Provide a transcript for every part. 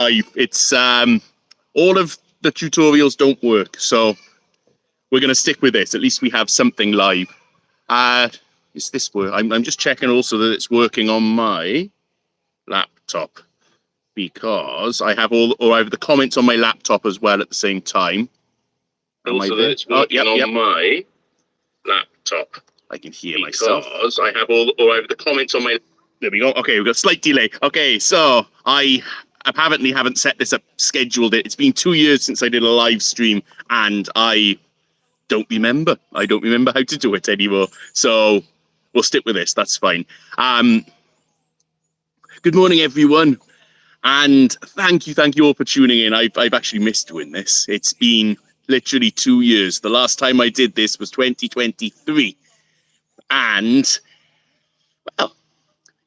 It's all of the tutorials don't work, so we're going to stick with this. At least we have something live. Is this work? I'm just checking also that it's working on my laptop, because I have I have the comments on my laptop as well at the same time. Also that it's working on my laptop. I can hear myself. Because I have I have the comments on my... There we go. Okay, we've got a slight delay. Okay, so I apparently haven't set this up, scheduled it. It's been 2 years since I did a live stream, and I don't remember. I don't remember how to do it anymore. So we'll stick with this. That's fine. Good morning, everyone. And thank you all for tuning in. I've actually missed doing this. It's been literally 2 years. The last time I did this was 2023. And, well,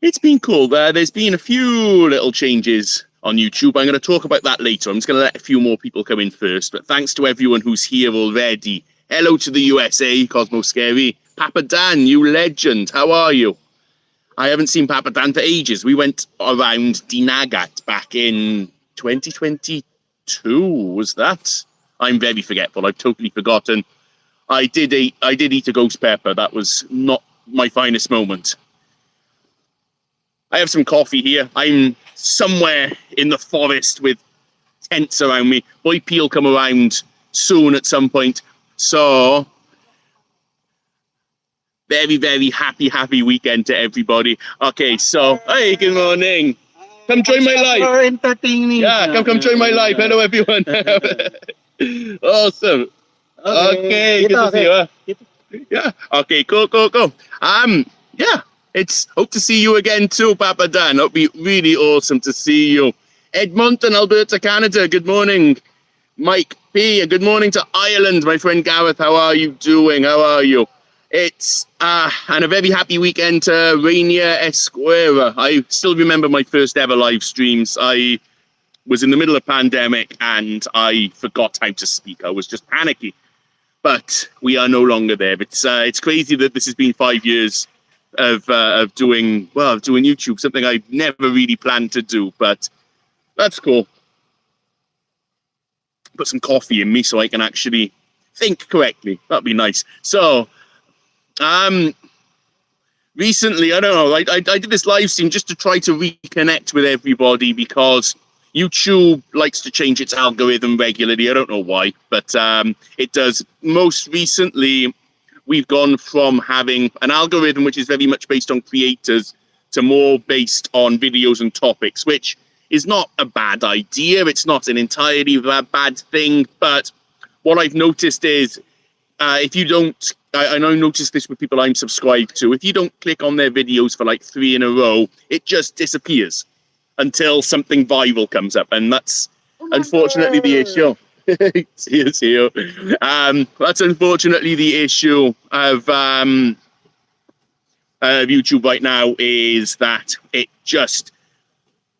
it's been cool. There's been a few little changes on YouTube. I'm going to talk about that later. I'm just going to let a few more people come in first. But thanks to everyone who's here already. Hello to the USA, Cosmo Scary. Papa Dan, you legend. How are you? I haven't seen Papa Dan for ages. We went around Dinagat back in 2022, was that? I'm very forgetful. I've totally forgotten. I did eat a ghost pepper. That was not my finest moment. I have some coffee here. I'm somewhere in the forest with tents around me. Boy P will come around soon at some point. So, very, very happy weekend to everybody. Okay, so, hey, good morning. Come join my live. For entertaining. Yeah, come join my live. Hello, everyone. Awesome. Okay, good to see you. Yeah. Okay, go. Yeah, it's hope to see you again too, Papa Dan. It'll be really awesome to see you. Edmonton, Alberta, Canada. Good morning, Mike P. And good morning to Ireland, my friend Gareth. How are you doing? How are you? It's and a very happy weekend to Rainier Esquera. I still remember my first ever live streams. I was in the middle of pandemic and I forgot how to speak. I was just panicky. But we are no longer there. It's crazy that this has been 5 years of doing YouTube, something I never really planned to do, but that's cool. Put some coffee in me so I can actually think correctly. That'd be nice. So, recently, I don't know, I did this live stream just to try to reconnect with everybody, because YouTube likes to change its algorithm regularly. I don't know why, but it does. Most recently, we've gone from having an algorithm which is very much based on creators to more based on videos and topics, which is not a bad idea. It's not an entirely bad thing, but what I've noticed is if you don't, I noticed this with people I'm subscribed to, if you don't click on their videos for like 3 in a row, it just disappears until something viral comes up, and that's unfortunately the issue. See you. That's unfortunately the issue of YouTube right now, is that it just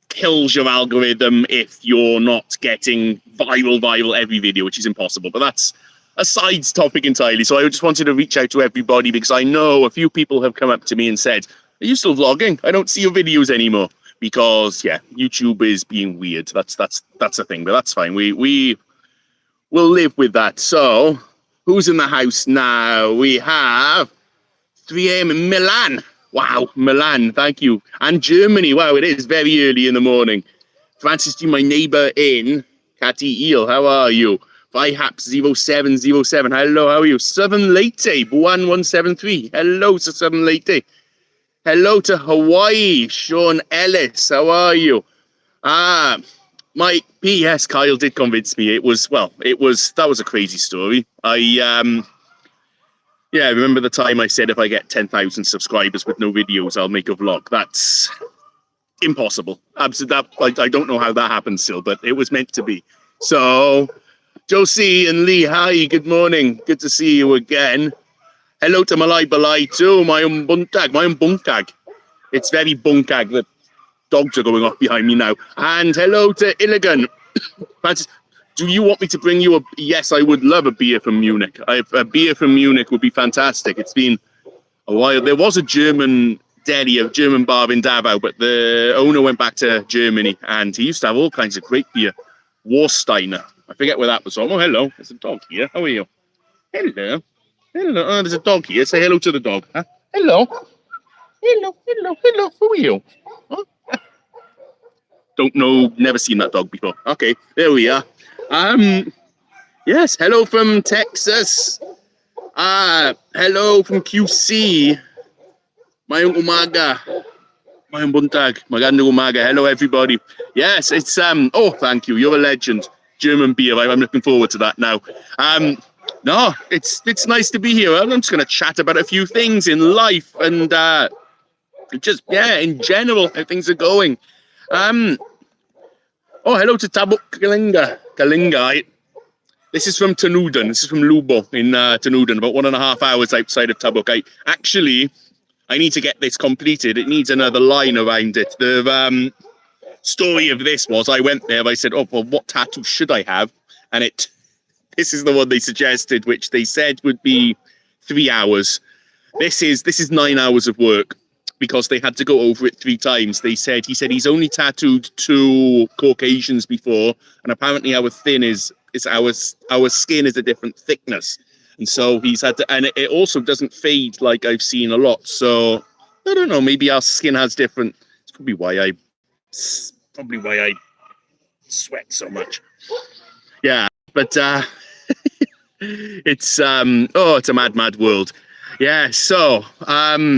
kills your algorithm if you're not getting viral every video, which is impossible. But that's a side topic entirely. So I just wanted to reach out to everybody, because I know a few people have come up to me and said, "Are you still vlogging? I don't see your videos anymore." Because yeah, YouTube is being weird. That's a thing, but that's fine. We will live with that. So who's in the house now? We have 3 a.m. in Milan. Wow, Milan, thank you. And Germany. Wow, it is very early in the morning. Francis G, my neighbor in Catty Eel. How are you? Vihaps 0707. Hello, how are you? Southern Leyte 1173. Hello to Southern Leyte. Hello to Hawaii, Sean Ellis. How are you? Mike P. Yes, Kyle did convince me. That was a crazy story. I remember the time I said if I get 10,000 subscribers with no videos, I'll make a vlog. That's impossible. Absolutely, I don't know how that happened still, but it was meant to be. So, Josie and Lee, hi, good morning. Good to see you again. Hello to Malay Balay too, my own bunkag. It's very bunkag. The dogs are going off behind me now. And hello to Illigan. Francis, do you want me to bring you yes, I would love a beer from Munich. A beer from Munich would be fantastic. It's been a while. There was a German deli, a German bar in Davao, but the owner went back to Germany, and he used to have all kinds of great beer. Warsteiner. I forget where that was from. Oh, hello. There's a dog here. How are you? Hello. Hello. Oh, there's a dog here. Say hello to the dog. Huh? Hello. Hello. Hello. Hello. Who are you? Huh? Don't know. Never seen that dog before. Okay. There we are. Yes. Hello from Texas. Hello from QC. Mayong umaga. Mayong buntag. Magandang umaga. Hello, everybody. Yes, it's oh, thank you. You're a legend. German beer. I'm looking forward to that now. No, it's nice to be here. I'm just going to chat about a few things in life and just in general how things are going. Oh, hello to Tabuk Kalinga. This is from Tanudon. This is from Lubo in Tanudon, about 1.5 hours outside of Tabuk. I need to get this completed. It needs another line around it. The story of this was I went there. I said, "Oh, well, what tattoo should I have?" And this is the one they suggested, which they said would be 3 hours. This is 9 hours of work because they had to go over it 3 times. He said he's only tattooed 2 Caucasians before, and apparently our skin is a different thickness. And so he's had to, and it also doesn't fade like I've seen a lot. So I don't know, maybe our skin has different. It's probably why I sweat so much. Yeah, but it's it's a mad world. Yeah, so I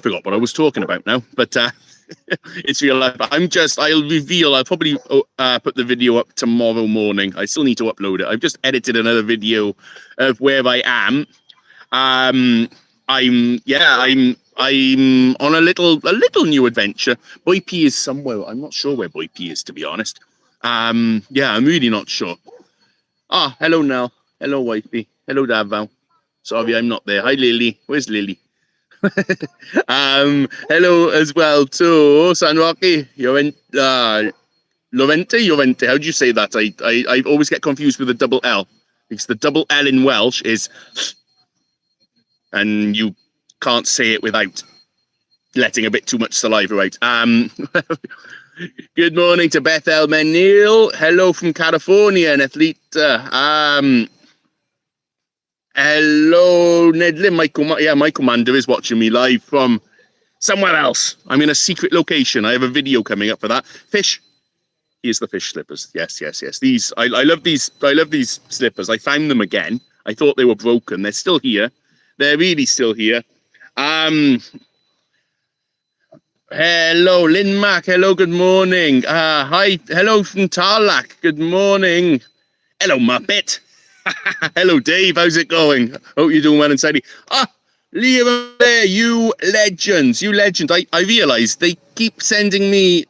forgot what I was talking about now, but it's real life. I'll probably put the video up tomorrow morning. I still need to upload it. I've just edited another video of where I am. I'm on a little new adventure. Boy P is somewhere. I'm not sure where Boy P is, to be honest. I'm really not sure. Hello Nell. Hello Wifey. Hello Davao. Sorry, I'm not there. Hi Lily. Where's Lily? Hello as well to San Roque. Llorente. How do you say that? I always get confused with the double L because the double L in Welsh is, and you can't say it without letting a bit too much saliva out. Good morning to Bethel Menil. Hello from California, Nethlita. Hello, Nedlin. My Kumander is watching me live from somewhere else. I'm in a secret location. I have a video coming up for that. Fish. Here's the fish slippers. Yes. These I love these. I love these slippers. I found them again. I thought they were broken. They're still here. They're really still here. Hello, Lynn Mac. Hello, good morning. Hi. Hello from Tarlac. Good morning. Hello, Muppet. Hello, Dave. How's it going? Hope you're doing well and steady. Liam there, you legends. I realise they keep sending me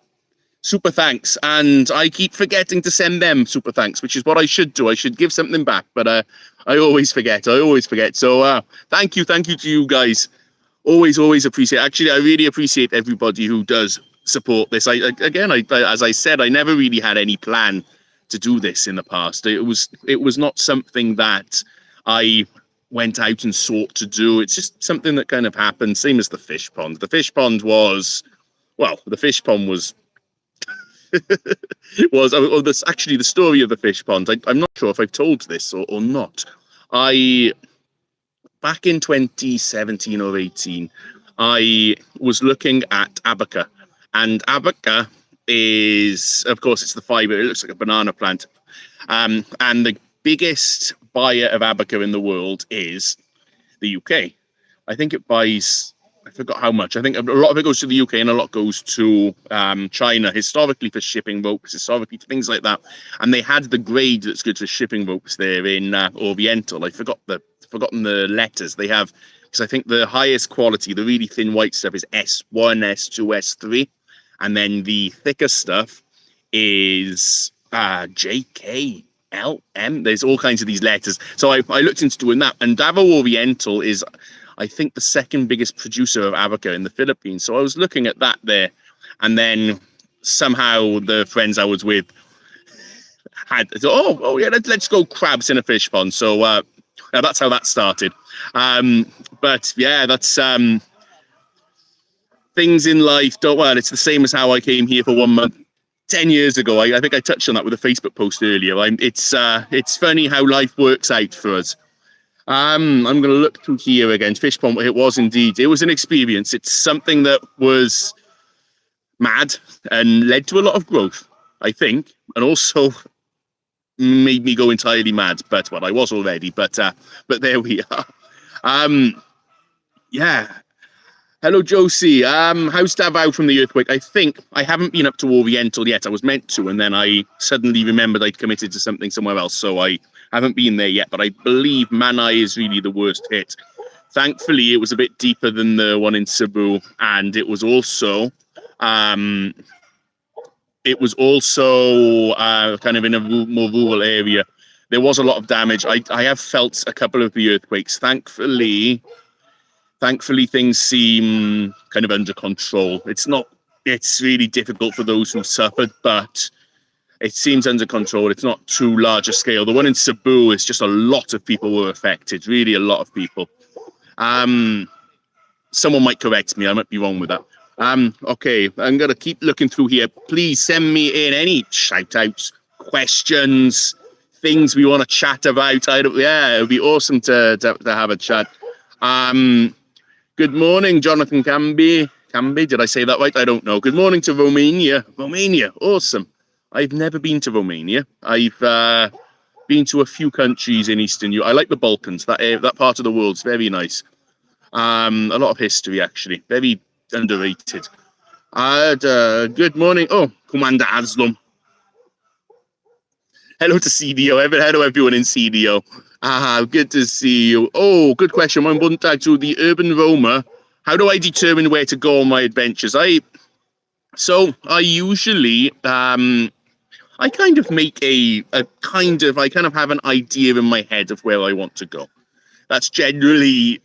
super thanks, and I keep forgetting to send them super thanks, which is what I should do. I should give something back, but I always forget. So thank you to you guys. Always appreciate. Actually, I really appreciate everybody who does support this. As I said, I never really had any plan to do this in the past. It was not something that I went out and sought to do. It's just something that kind of happened. Same as the fish pond. The fish pond was actually the story of the fish pond. I'm not sure if I've told this or not. Back in 2017 or 18, I was looking at abaca, and abaca is, of course, it's the fiber. It looks like a banana plant. And the biggest buyer of abaca in the world is the UK. I think it buys, I forgot how much. I think a lot of it goes to the UK and a lot goes to China, historically for shipping ropes, historically for things like that. And they had the grade that's good for shipping ropes there in Oriental. I've forgotten the letters. They have, because I think the highest quality, the really thin white stuff is S1, S2, S3. And then the thicker stuff is JK, LM. There's all kinds of these letters. So I looked into doing that. And Davao Oriental is, I think, the second biggest producer of abaca in the Philippines. So I was looking at that there. And then somehow the friends I was with had, let's go crabs in a fish pond. So that's how that started. But yeah, that's... things in life don't, well, it's the same as how I came here for 1 month 10 years ago. I think I touched on that with a Facebook post earlier. It's funny how life works out for us. I'm going to look through here again. Fish pond, it was indeed. It was an experience. It's something that was mad and led to a lot of growth, I think, and also made me go entirely mad. But well, I was already. But there we are. Yeah. Hello, Josie. How's Davao from the earthquake? I think I haven't been up to Oriental yet. I was meant to, and then I suddenly remembered I'd committed to something somewhere else, so I haven't been there yet. But I believe Manai is really the worst hit. Thankfully, it was a bit deeper than the one in Cebu, and it was also kind of in a more rural area. There was a lot of damage. I have felt a couple of the earthquakes. Thankfully, things seem kind of under control. It's really difficult for those who suffered, but it seems under control. It's not too large a scale. The one in Cebu is just a lot of people were affected, really a lot of people. Someone might correct me. I might be wrong with that. Okay, I'm going to keep looking through here. Please send me in any shout-outs, questions, things we want to chat about. It would be awesome to have a chat. Good morning, Jonathan Camby. Did I say that right? I don't know. Good morning to Romania. Romania, awesome. I've never been to Romania. I've been to a few countries in Eastern Europe. I like the Balkans. That part of the world's very nice. A lot of history, actually. Very underrated. Good morning. Oh, Kumander Aslam. Hello to CDO. Hello, everyone in CDO. Good to see you. Oh, good question. One buntag to the urban roamer. How do I determine where to go on my adventures? I usually I kind of make I kind of have an idea in my head of where I want to go. That's generally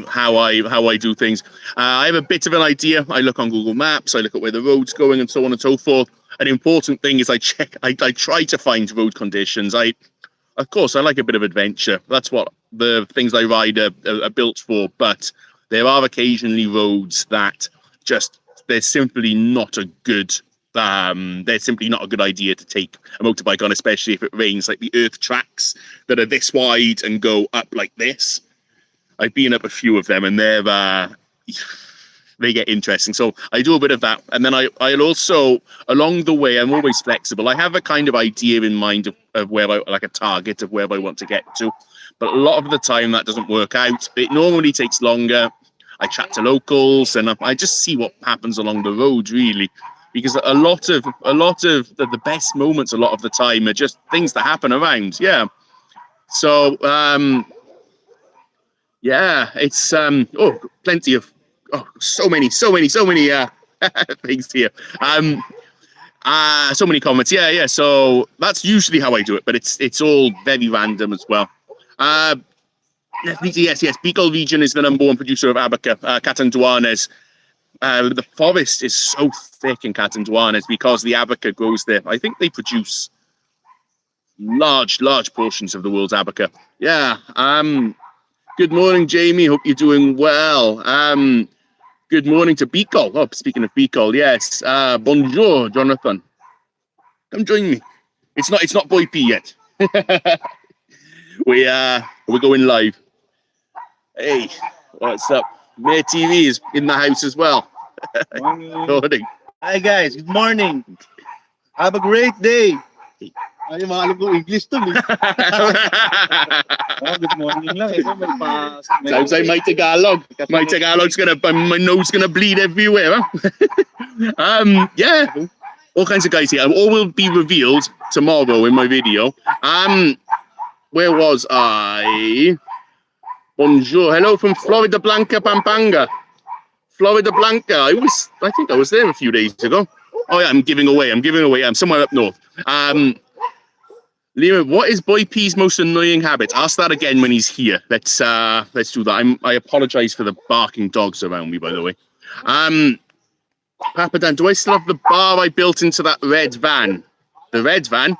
how I do things. I have a bit of an idea. I look on Google Maps. I look at where the road's going and so on and so forth. An important thing is I try to find road conditions. Of course, I like a bit of adventure. That's what the things I ride are built for. But there are occasionally roads that they're simply not a good idea to take a motorbike on, especially if it rains, like the earth tracks that are this wide and go up like this. I've been up a few of them, and they get interesting. So I do a bit of that, and then I'll also, along the way, I'm always flexible. I have a kind of idea in mind of where like a target of where I want to get to, but a lot of the time that doesn't work out. It normally takes longer. I chat to locals, and I just see what happens along the road, really, because a lot of the best moments, a lot of the time, are just things that happen around. Yeah. So yeah, it's plenty of so many things here. So many comments. Yeah. So that's usually how I do it, but it's all very random as well. Yes. Bicol region is the #1 producer of abaca. Catanduanes. The forest is so thick in Catanduanes because the abaca grows there. I think they produce large portions of the world's abaca. Yeah. Good morning, Jamie. Hope you're doing well. Good morning to Bicol. Oh, speaking of Bicol, yes. Bonjour, Jonathan. Come join me. It's not Boy P yet. We're going live. Hey, what's up? Mayor TV is in the house as well. Morning. Hi guys, good morning. Have a great day. Ay, mga alam ko English to. Good morning lang. Sounds like my Tagalog. My Tagalog's my nose gonna bleed everywhere. Huh? Yeah. All kinds of guys here. All will be revealed tomorrow in my video. Where was I? Bonjour. Hello from Florida Blanca, Pampanga. Florida Blanca. I think I was there a few days ago. Oh yeah, I'm giving away. I'm somewhere up north. Leo, what is Boy P's most annoying habit? Ask that again when he's here. Let's do that. I apologize for the barking dogs around me, by the way. Papa Dan, do I still have the bar I built into that red van? The red van?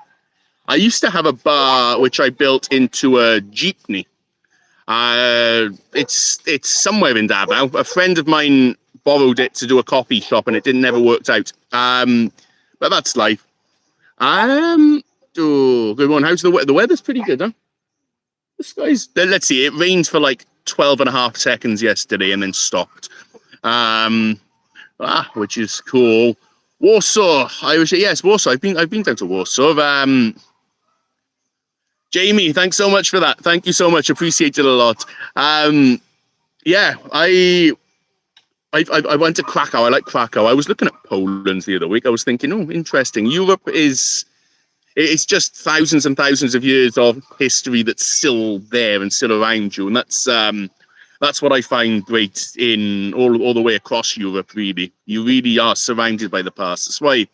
I used to have a bar which I built into a jeepney. It's somewhere in Davao. A friend of mine borrowed it to do a coffee shop, and it didn't never worked out. But that's life. Oh, good one. How's the weather? The weather's pretty good, huh? The skies. Let's see. It rained for like 12 and a half seconds yesterday, and then stopped. Which is cool. Warsaw. Yes, Warsaw. I've been down to Warsaw. Jamie, thanks so much for that. Thank you so much. Appreciate it a lot. Yeah, I went to Krakow. I like Krakow. I was looking at Poland the other week. I was thinking, oh, interesting. Europe it's just thousands and thousands of years of history that's still there and still around you, and that's what I find great in all the way across Europe. Really, you really are surrounded by the past. That's why,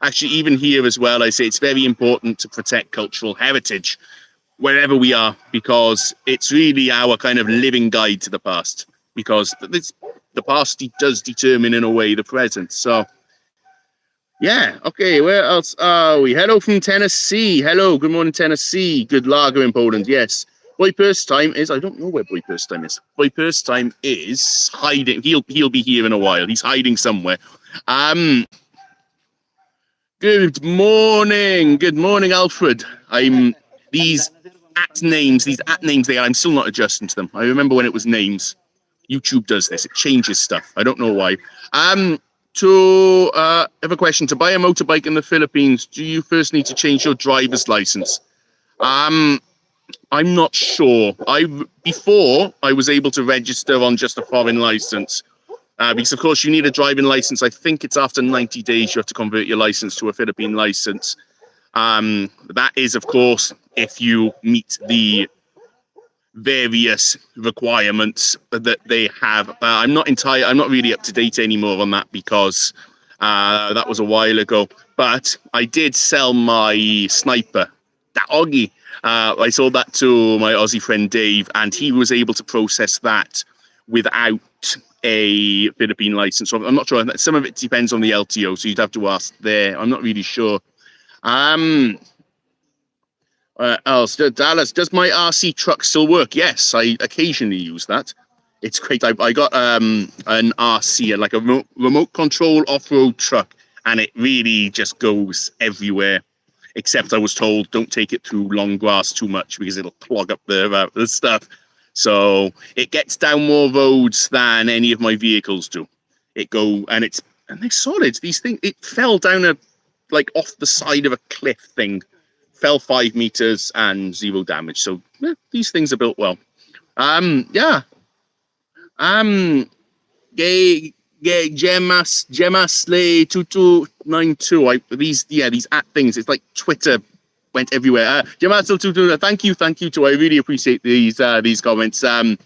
actually, even here as well, I say it's very important to protect cultural heritage wherever we are, because it's really our kind of living guide to the past, because the past does determine in a way the present. So yeah, okay, where else are we? Hello from Tennessee. Hello, good morning, Tennessee. Good lager in Poland, yes. Boy Perstaym is, I don't know where Boy Perstaym is. Boy Perstaym is hiding. He'll be here in a while. He's hiding somewhere. Good morning, Alfred. These at names there, I'm still not adjusting to them. I remember when it was names. YouTube does this. It changes stuff. I don't know why. I have a question. To buy a motorbike in the Philippines, do you first need to change your driver's license? I'm not sure. Before I was able to register on just a foreign license. Because of course you need a driving license. I think it's after 90 days you have to convert your license to a Philippine license. That is, of course, if you meet the various requirements that they have. I'm not really up to date anymore on that, because that was a while ago. But I did sell my sniper, Daot. I sold that to my Aussie friend Dave, and he was able to process that without a Philippine license. So I'm not sure. Some of it depends on the LTO, so you'd have to ask there. I'm not really sure. Else, Dallas, does my RC truck still work? Yes, I occasionally use that. It's great. I got an RC, like a remote control off-road truck, and it really just goes everywhere. Except I was told don't take it through long grass too much, because it'll clog up the stuff. So it gets down more roads than any of my vehicles do. And they're solid. These things. It fell down off the side of a cliff thing. Fell 5 meters and 0 damage. So yeah, these things are built well. Yeah. Gemasley 2292. These at things. It's like Twitter went everywhere. Gemasl 22. Thank you to. I really appreciate these comments. I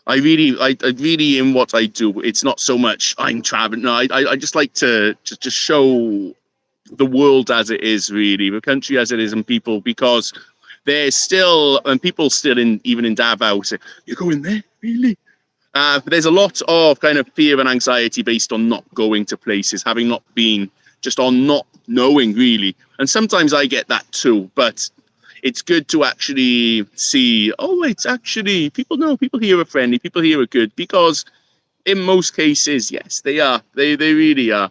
really in what I do. It's not so much I'm traveling. No, I just like to just show the world as it is, really, the country as it is, and people, because there's still, and people still even in Davao say, you're going there, really? There's a lot of kind of fear and anxiety based on not going to places, having not been, just on not knowing, really. And sometimes I get that too, but it's good to actually see, it's actually, people here are friendly, people here are good, because in most cases, yes, they are. They really are.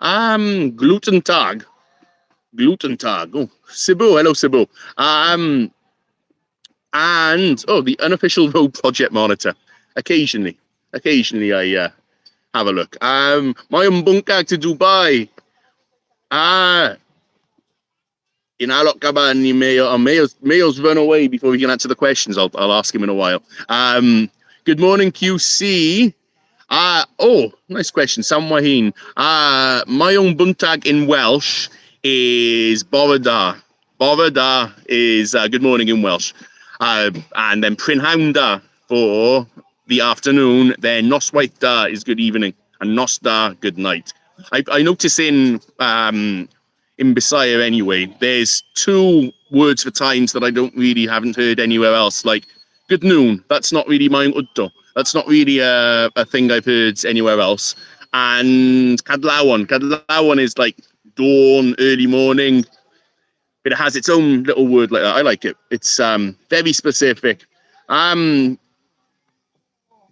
Gluten Tag. Oh, Cebu. Hello, Cebu. And the unofficial road project monitor. Occasionally I have a look. Mayong bunkag to Dubai. Inalok ka ba ni Mayo? Mayo's run away before we can answer the questions. I'll ask him in a while. Good morning, QC. Nice question. Sam Wahin. Mayong buntag in Welsh is Borada. Borada is good morning in Welsh. And then Prynhawnda for the afternoon. Then Noswaith is good evening. And Nosda, good night. I notice in Bisaya anyway, there's 2 words for times that I haven't heard anywhere else. Like good noon. That's not really Mayong Udto. That's not really a thing I've heard anywhere else. And Kadlawan. Kadlawan is like dawn, early morning. But it has its own little word like that. I like it. It's very specific.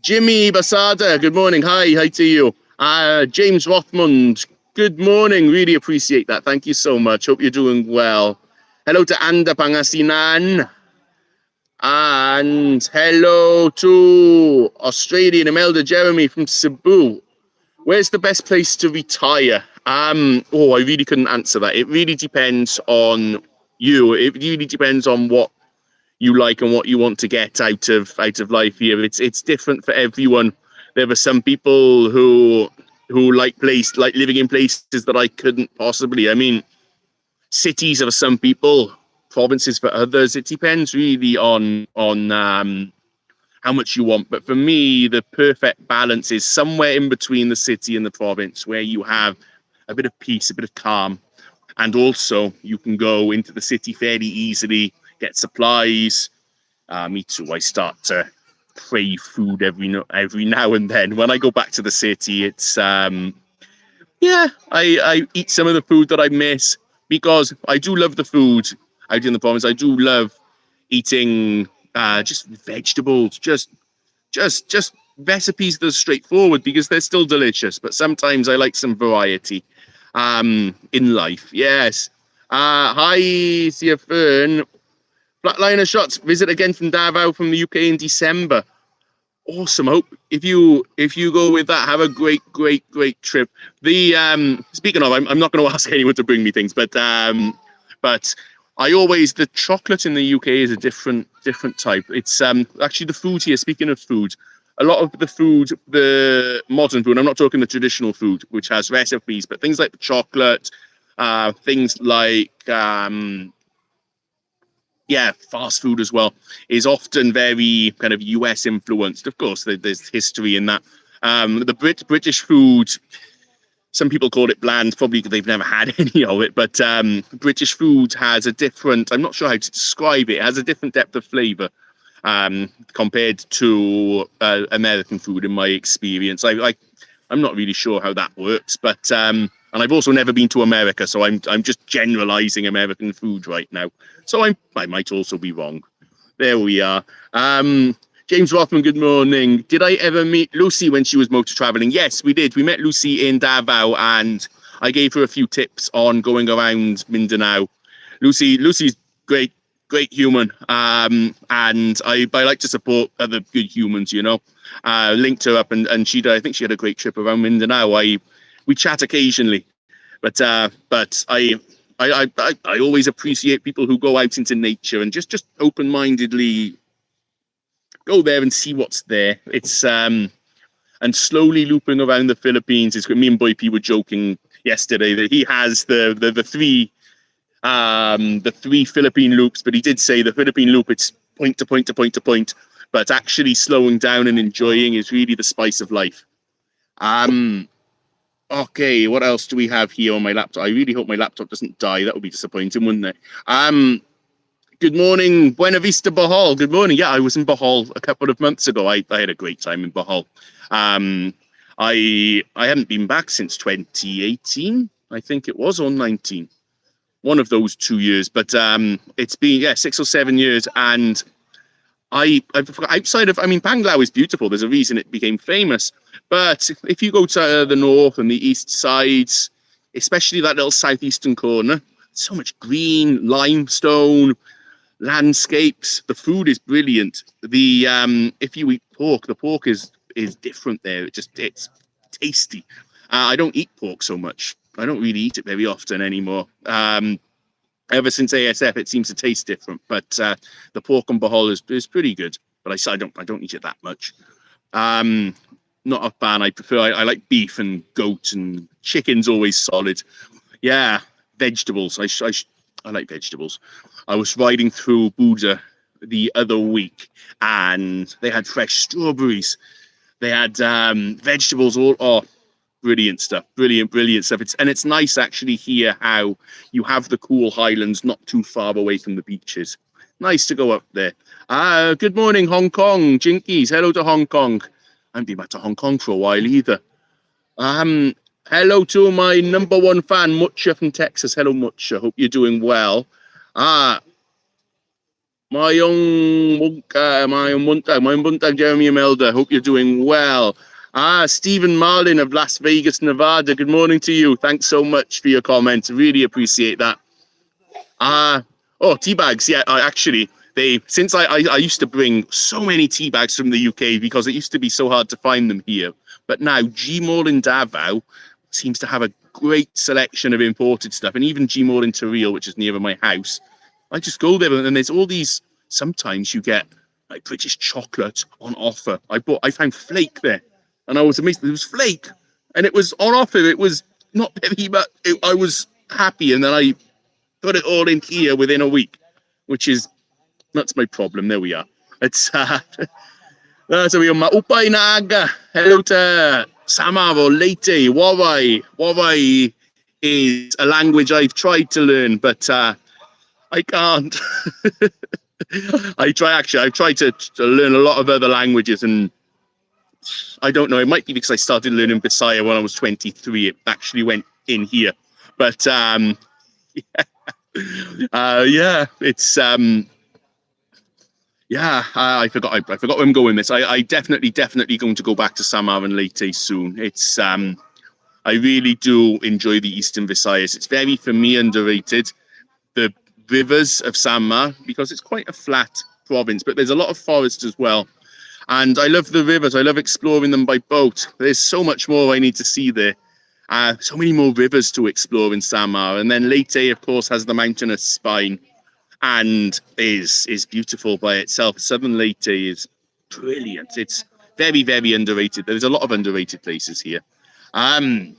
Jimmy Basada, good morning. Hi to you. James Rothmund, good morning. Really appreciate that. Thank you so much. Hope you're doing well. Hello to Anda Pangasinan. And hello to Australian Imelda Jeremy from Cebu. Where's the best place to retire? I really couldn't answer that. It really depends on you. It really depends on what you like and what you want to get out of life here. It's different for everyone. There are some people who like living in places that I couldn't possibly. I mean, cities are for some people, provinces for others. It depends really on how much you want. But for me, the perfect balance is somewhere in between the city and the province, where you have a bit of peace, a bit of calm, and also you can go into the city fairly easily, get supplies. Me too. I start to crave food every now and then. When I go back to the city, it's I eat some of the food that I miss, because I do love the food out in the province. I do love eating just vegetables, just recipes that are straightforward, because they're still delicious. But sometimes I like some variety in life. Yes. Hi, Sia Fern. Flatliner shots. Visit again from Davao from the UK in December. Awesome. Hope if you go with that, have a great trip. The speaking of, I'm not going to ask anyone to bring me things, but I always, the chocolate in the UK is a different type. It's actually the food here. Speaking of food, a lot of the food, the modern food, I'm not talking the traditional food, which has recipes, but things like the chocolate, things like fast food as well, is often very kind of US influenced. Of course, there's history in that. The British food, some people call it bland, probably because they've never had any of it, but British food has a different, I'm not sure how to describe it, it has a different depth of flavour compared to American food, in my experience. I'm not really sure how that works, but and I've also never been to America, so I'm just generalizing American food right now. So I might also be wrong. There we are. James Rothman, good morning. Did I ever meet Lucy when she was motor traveling? Yes, we did. We met Lucy in Davao, and I gave her a few tips on going around Mindanao. Lucy's great human, and I like to support other good humans, linked her up, and I think she had a great trip around Mindanao. We chat occasionally, but I always appreciate people who go out into nature and just open-mindedly go there and see what's there. It's and slowly looping around the Philippines. It's me and Boy P were joking yesterday that he has the three Philippine loops, but he did say the Philippine loop, it's point to point to point to point, but actually slowing down and enjoying is really the spice of life. Okay, what else do we have here on my laptop? I really hope my laptop doesn't die. That would be disappointing, wouldn't it? Good morning, Buena Vista, Bohol. Good morning. Yeah, I was in Bohol a couple of months ago. I had a great time in Bohol. I haven't been back since 2018, I think it was, or 19. One of those 2 years, but it's been 6 or 7 years, and outside of, Panglao is beautiful. There's a reason it became famous. But if you go to the north and the east sides, especially that little southeastern corner, so much green, limestone, landscapes. The food is brilliant. If you eat pork, the pork is different there. It's tasty. I don't eat pork so much. I don't really eat it very often anymore. Ever since ASF, it seems to taste different. But the pork on Bohol is pretty good. But I don't eat it that much. Not a fan. I like beef and goat, and chicken's always solid. Yeah, vegetables. I like vegetables. I was riding through Buda the other week, and they had fresh strawberries. They had vegetables. Brilliant stuff. Brilliant stuff. It's nice actually here how you have the cool highlands not too far away from the beaches. Nice to go up there. Good morning, Hong Kong. Jinkies. Hello to Hong Kong. I haven't been back to Hong Kong for a while either. Hello to my number one fan, Mucha from Texas. Hello, Mucha. Hope you're doing well. Mayong buntag, Jeremy Imelda. Hope you're doing well. Stephen Marlin of Las Vegas, Nevada. Good morning to you. Thanks so much for your comments. Really appreciate that. Tea bags. Yeah, actually, since I used to bring so many tea bags from the UK because it used to be so hard to find them here. But now G Mall in Davao seems to have a great selection of imported stuff, and even G Mall in Toril, which is near my house. I just go there, and there's all these. Sometimes you get like British chocolate on offer. I found Flake there, and I was amazed. It was Flake, and it was on offer. It was not heavy, but I was happy, and then I got it all in here within a week, that's my problem. There we are. It's sabi yung maupay na aga. Hello to Samaro Leyte. Wawai is a language I've tried to learn, but I can't. I've tried to learn a lot of other languages, and I don't know. It might be because I started learning Bisaya when I was 23. It actually went in here, but it's I forgot where I'm going with this. I definitely going to go back to Samar and Leyte soon. It's I really do enjoy the Eastern Visayas. It's very, for me, underrated. The rivers of Samar, because it's quite a flat province, but there's a lot of forest as well. And I love the rivers. I love exploring them by boat. There's so much more I need to see there. So many more rivers to explore in Samar. And then Leyte, of course, has the mountainous spine and is beautiful by itself. Southern Leyte is brilliant. It's very, very underrated. There's a lot of underrated places here. Aioli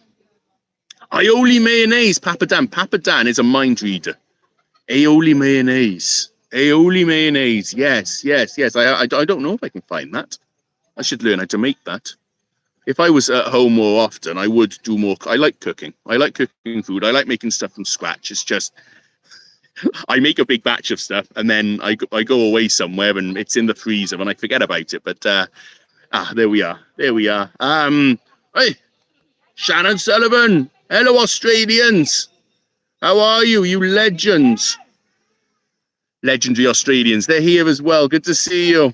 mayonnaise, Papa Dan. Papa Dan is a mind reader. Aioli mayonnaise. Yes. I don't know if I can find that. I should learn how to make that. If I was at home more often, I would do more. I like cooking. I like cooking food. I like making stuff from scratch. It's just, I make a big batch of stuff and then I go away somewhere and it's in the freezer and I forget about it. But there we are. Hey, Shannon Sullivan. Hello, Australians. How are you? You legends. Legendary Australians. They're here as well. Good to see you.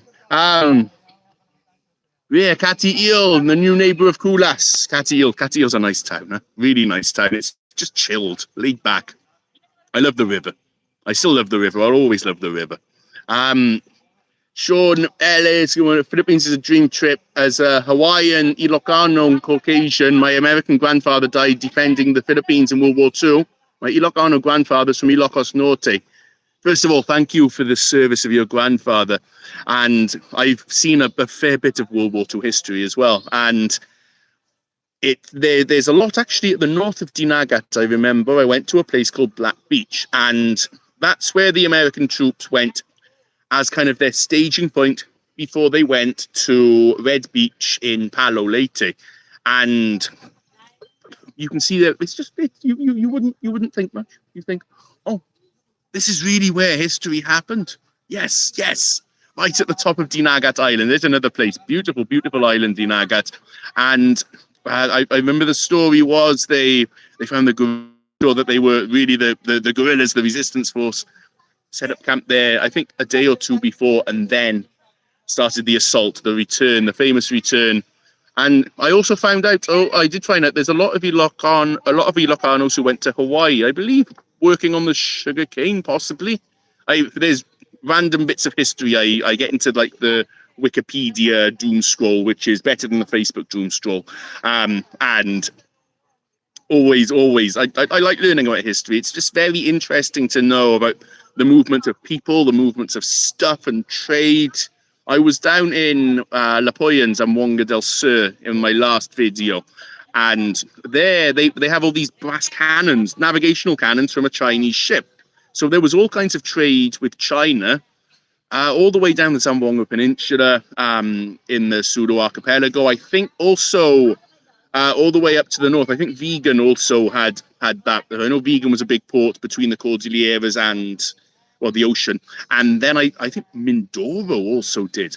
Yeah, Catty Eel, the new neighbour of Kulas. Catty Eel's a nice town, huh? Really nice town. It's just chilled, laid back. I love the river. I still love the river. I'll always love the river. Sean Ellis, Philippines is a dream trip. As a Hawaiian, Ilocano, Caucasian, my American grandfather died defending the Philippines in World War II. My Ilocano grandfather's from Ilocos Norte. First of all, thank you for the service of your grandfather. And I've seen a fair bit of World War II history as well. And there's a lot actually at the north of Dinagat. I remember I went to a place called Black Beach, and that's where the American troops went as kind of their staging point before they went to Red Beach in Palo Leyte. And you can see that it's just you wouldn't think much. You think, oh, this is really where history happened. Yes. Right at the top of Dinagat Island. There's another place. Beautiful, beautiful island, Dinagat. And I remember the story was they found the guerrilla, that they were really the guerrillas, the resistance force, set up camp there, I think a day or two before, and then started the assault, the famous return. And I also found out, there's a lot of Ilocanos who went to Hawaii, I believe, working on the sugar cane, possibly. There's random bits of history. I get into like the Wikipedia doom scroll, which is better than the Facebook doom scroll. And always, I like learning about history. It's just very interesting to know about the movement of people, the movements of stuff and trade. I was down in Lapoyan, Zamboanga del Sur in my last video. And there they have all these brass cannons, navigational cannons from a Chinese ship. So there was all kinds of trade with China, all the way down the Zamboanga Peninsula, in the Sulu Archipelago. I think also all the way up to the north. I think Vigan also had that. I know Vigan was a big port between the Cordilleras and the ocean. And then I think Mindoro also did.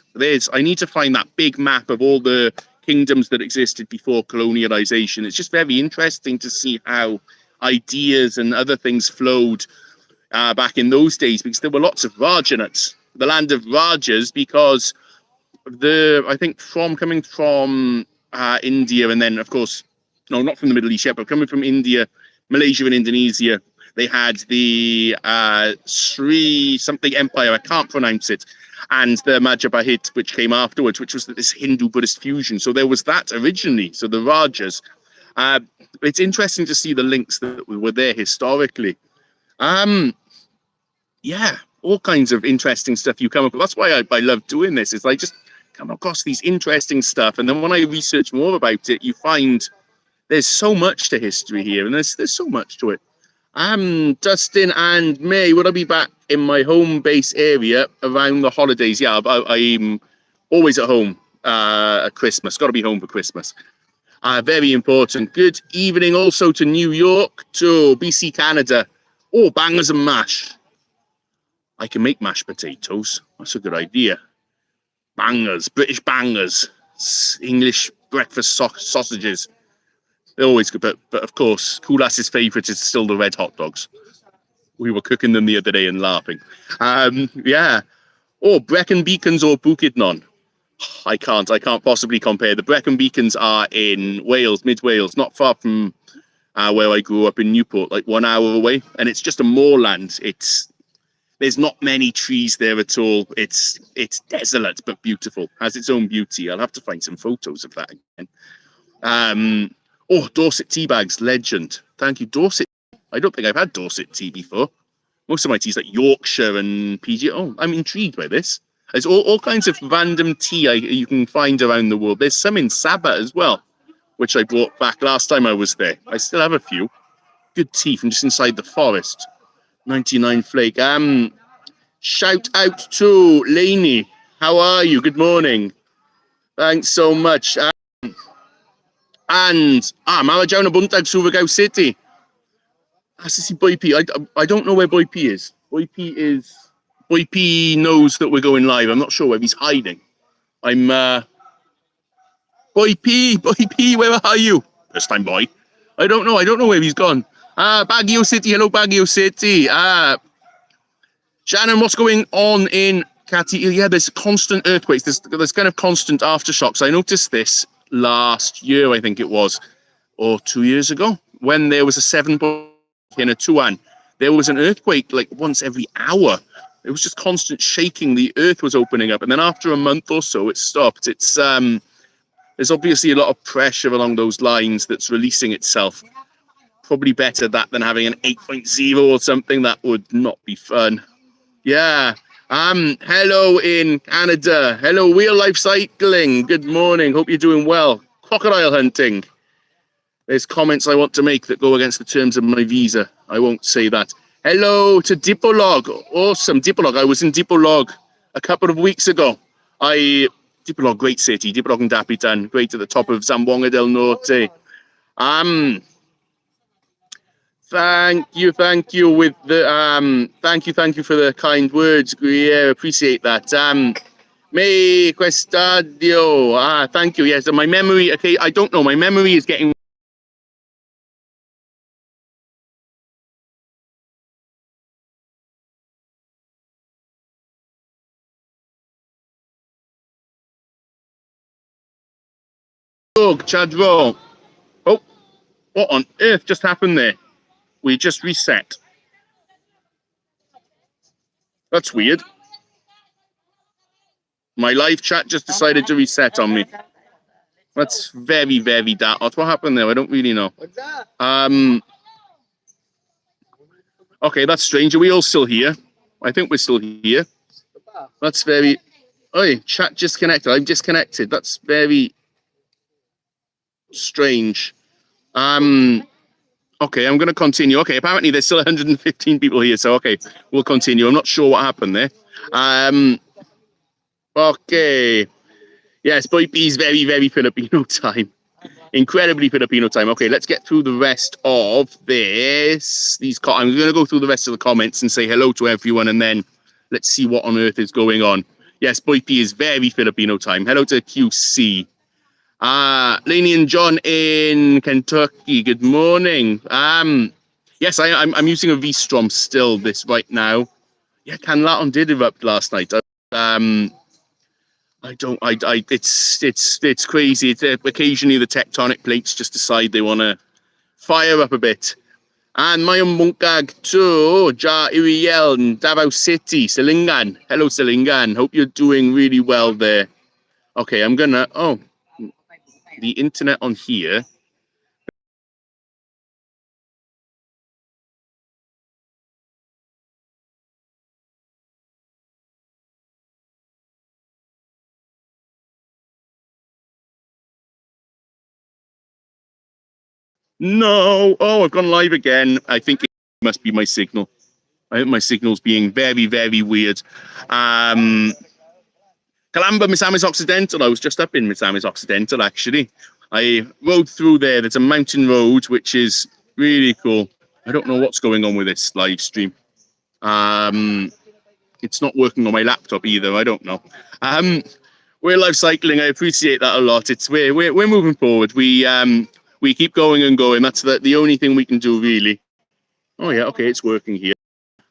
I need to find that big map of all the kingdoms that existed before colonialization. It's just very interesting to see how ideas and other things flowed back in those days, because there were lots of Rajanates. the land of Rajas, because I think coming from India, and then of course, no, not from the Middle East yet, but coming from India, Malaysia, and Indonesia, they had the Sri something empire. I can't pronounce it. And the Majapahit, which came afterwards, which was this Hindu-Buddhist fusion. So there was that originally. So the Rajas. It's interesting to see the links that were there historically. Yeah, all kinds of interesting stuff you come up with. That's why I love doing this. Is I just come across these interesting stuff, and then when I research more about it, you find there's so much to history here, and there's so much to it. Dustin and May, would I be back in my home base area around the holidays? Yeah, I'm always at home at Christmas. Got to be home for Christmas. Very important. Good evening also to New York, to BC, Canada. Oh, bangers and mash. I can make mashed potatoes. That's a good idea. Bangers, British bangers, English breakfast sausages. They're always good, but of course, Kulass's favourite is still the red hot dogs. We were cooking them the other day and laughing. Yeah. Oh, Brecon Beacons or Bukidnon? I can't possibly compare. The Brecon Beacons are in Wales, mid Wales, not far from where I grew up in Newport, like 1 hour away, and it's just a moorland. There's not many trees there at all. It's desolate but beautiful. Has its own beauty. I'll have to find some photos of that again. Oh, Dorset tea bags, legend. Thank you, Dorset. I don't think I've had Dorset tea before. Most of my tea's like Yorkshire and PG. Oh, I'm intrigued by this. There's all kinds of random tea you can find around the world. There's some in Sabah as well, which I brought back last time I was there. I still have a few. Good tea from just inside the forest. 99 flake. Shout out to Lainey. How are you? Good morning. Thanks so much. And Marajaw na buntag Surigao City. Si Boy P. I don't know where Boy P is. Boy P knows that we're going live. I'm not sure where he's hiding. Boy P, where are you? This time, boy. I don't know where he's gone. Baguio City. Hello, Baguio City. Shannon, what's going on in Kati? Yeah, there's constant earthquakes. There's kind of constant aftershocks. I noticed this last year, I think it was, or 2 years ago, when there was a 7 in a Tuan. There was an earthquake like once every hour. It was just constant shaking. The earth was opening up, and then after a month or so, it stopped. It's there's obviously a lot of pressure along those lines that's releasing itself. Probably better that than having an 8.0 or something. That would not be fun. Yeah. Hello in Canada. Hello, Wheel Life Cycling. Good morning. Hope you're doing well. Crocodile hunting. There's comments I want to make that go against the terms of my visa. I won't say that. Hello to Dipolog. Awesome. Dipolog. I was in Dipolog a couple of weeks ago. Dipolog, great city. Dipolog and Dapitan, great at the top of Zamboanga del Norte. Thank you with the thank you for the kind words. Yeah, appreciate that. Me Questadio. Thank you. Yes, my memory. Okay, I don't know. My memory is getting. Chadro. Oh, what on earth just happened there? We just reset. That's weird. My live chat just decided to reset on me. That's very, very Daot. What happened there? I don't really know. Okay, that's strange. Are we all still here? I think we're still here. That's very... Oh, chat disconnected. I'm disconnected. That's very strange. Okay, I'm going to continue. Okay, apparently there's still 115 people here, so okay, we'll continue. I'm not sure what happened there. Okay. Yes, Boy P's very, very Filipino time. Incredibly Filipino time. Okay, let's get through the rest of this. I'm going to go through the rest of the comments and say hello to everyone, and then let's see what on earth is going on. Yes, Boy P is very Filipino time. Hello to QC. Lainey and John in Kentucky. Good morning. Yes, I'm using a V-Strom still right now. Yeah, Canlaton did erupt last night. It's crazy. Occasionally the tectonic plates just decide they want to fire up a bit. And my mungkag to Ja Iriel and Davao City, Silingan. Hello, Silingan. Hope you're doing really well there. Okay, I'm gonna. Oh, the internet on here. No. Oh, I've gone live again. I think it must be my signal. I think my signal's being very, very weird. Calamba, Misamis Occidental. I was just up in Misamis Occidental, actually. I rode through there. There's a mountain road, which is really cool. I don't know what's going on with this live stream. It's not working on my laptop either. I don't know. We're live cycling. I appreciate that a lot. We're moving forward. We keep going and going. That's the only thing we can do, really. Oh yeah, okay, it's working here.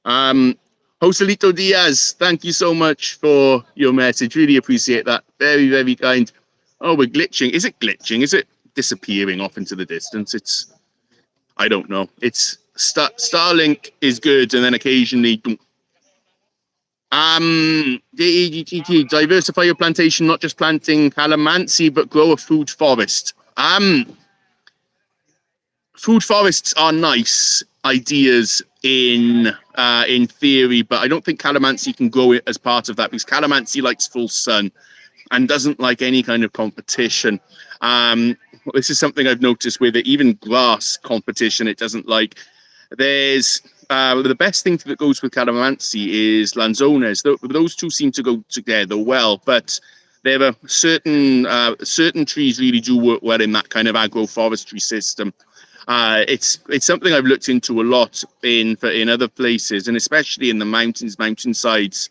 Joselito Diaz, thank you so much for your message. Really appreciate that. Very, very kind. Oh, we're glitching. Is it glitching? Is it disappearing off into the distance? I don't know. It's Starlink is good, and then occasionally. Diversify your plantation, not just planting calamansi, but grow a food forest. Food forests are nice ideas in theory, but I don't think calamansi can grow it as part of that, because calamansi likes full sun and doesn't like any kind of competition. This is something I've noticed with it. Even grass competition, it doesn't like. There's the best thing that goes with calamansi is lanzones. Those two seem to go together well, but there are certain trees really do work well in that kind of agroforestry system. It's something I've looked into a lot in other places, and especially in the mountainsides.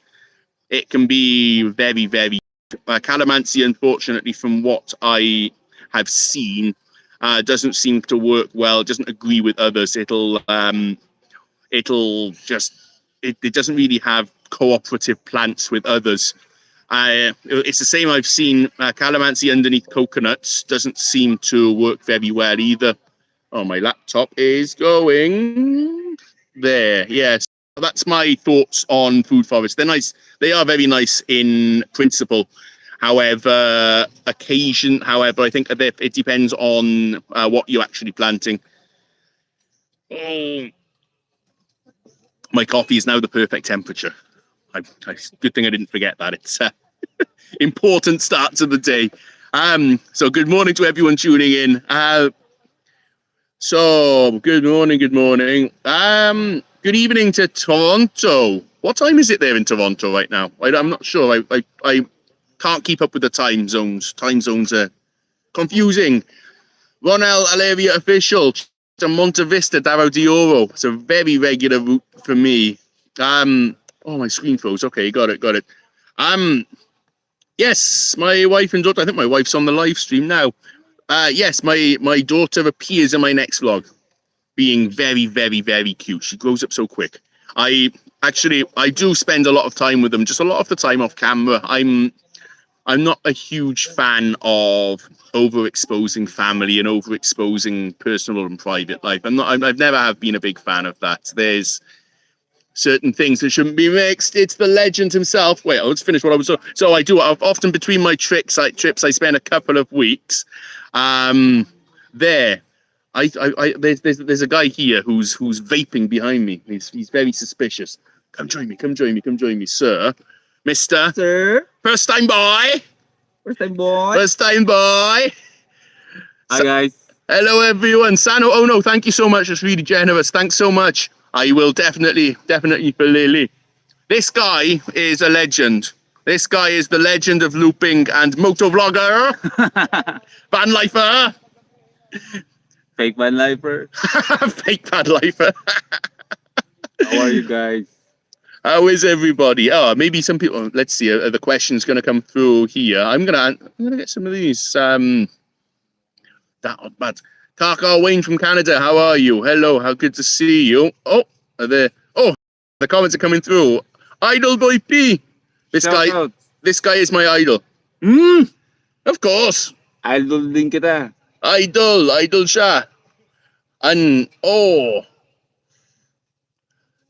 It can be very, very calamansi. Unfortunately, from what I have seen, doesn't seem to work well. It doesn't agree with others. It doesn't really have cooperative plants with others. It's the same I've seen. Calamansi underneath coconuts doesn't seem to work very well either. Oh, my laptop is going there. Yes, that's my thoughts on food forests. They're nice. They are very nice in principle. However, I think it depends on what you're actually planting. Oh, my coffee is now the perfect temperature. Good thing I didn't forget that. It's important start to the day. So good morning to everyone tuning in. So good morning. Good evening to Toronto. What time is it there in Toronto right now? I'm not sure. I can't keep up with the time zones. Time zones are confusing. Ronel Alaria official to Monte Vista, Davao de Oro. It's a very regular route for me. Oh, my screen froze. Okay, got it. Yes, my wife and daughter. I think my wife's on the live stream now. Yes, my daughter appears in my next vlog, being very, very, very cute. She grows up so quick. I do spend a lot of time with them, just a lot of the time off camera. I'm not a huge fan of overexposing family and overexposing personal and private life. I've never have been a big fan of that. There's certain things that shouldn't be mixed. It's the legend himself. Wait, let's finish what I was so I do. Often between my trips, I spend a couple of weeks. There's a guy here who's vaping behind me. He's very suspicious. Come join me, sir. Mister. Sir. Perstaym boy. Perstaym boy. Hi, guys. Hello, everyone. Sano, oh no, thank you so much. That's really generous. Thanks so much. I will definitely for Lily. This guy is a legend. This guy is the legend of looping and motovlogger. Van lifer. Fake van lifer. Fake van lifer. How are you guys? How is everybody? Oh, maybe some people. Let's see. Are the questions going to come through here? I'm gonna get some of these. That bad. Kaka Wayne from Canada. How are you? Hello. How good to see you. Oh, the comments are coming through. Idol Boy P. This Shout guy, out. this guy is my idol. Of course. Idol din kita. Idol siya. And,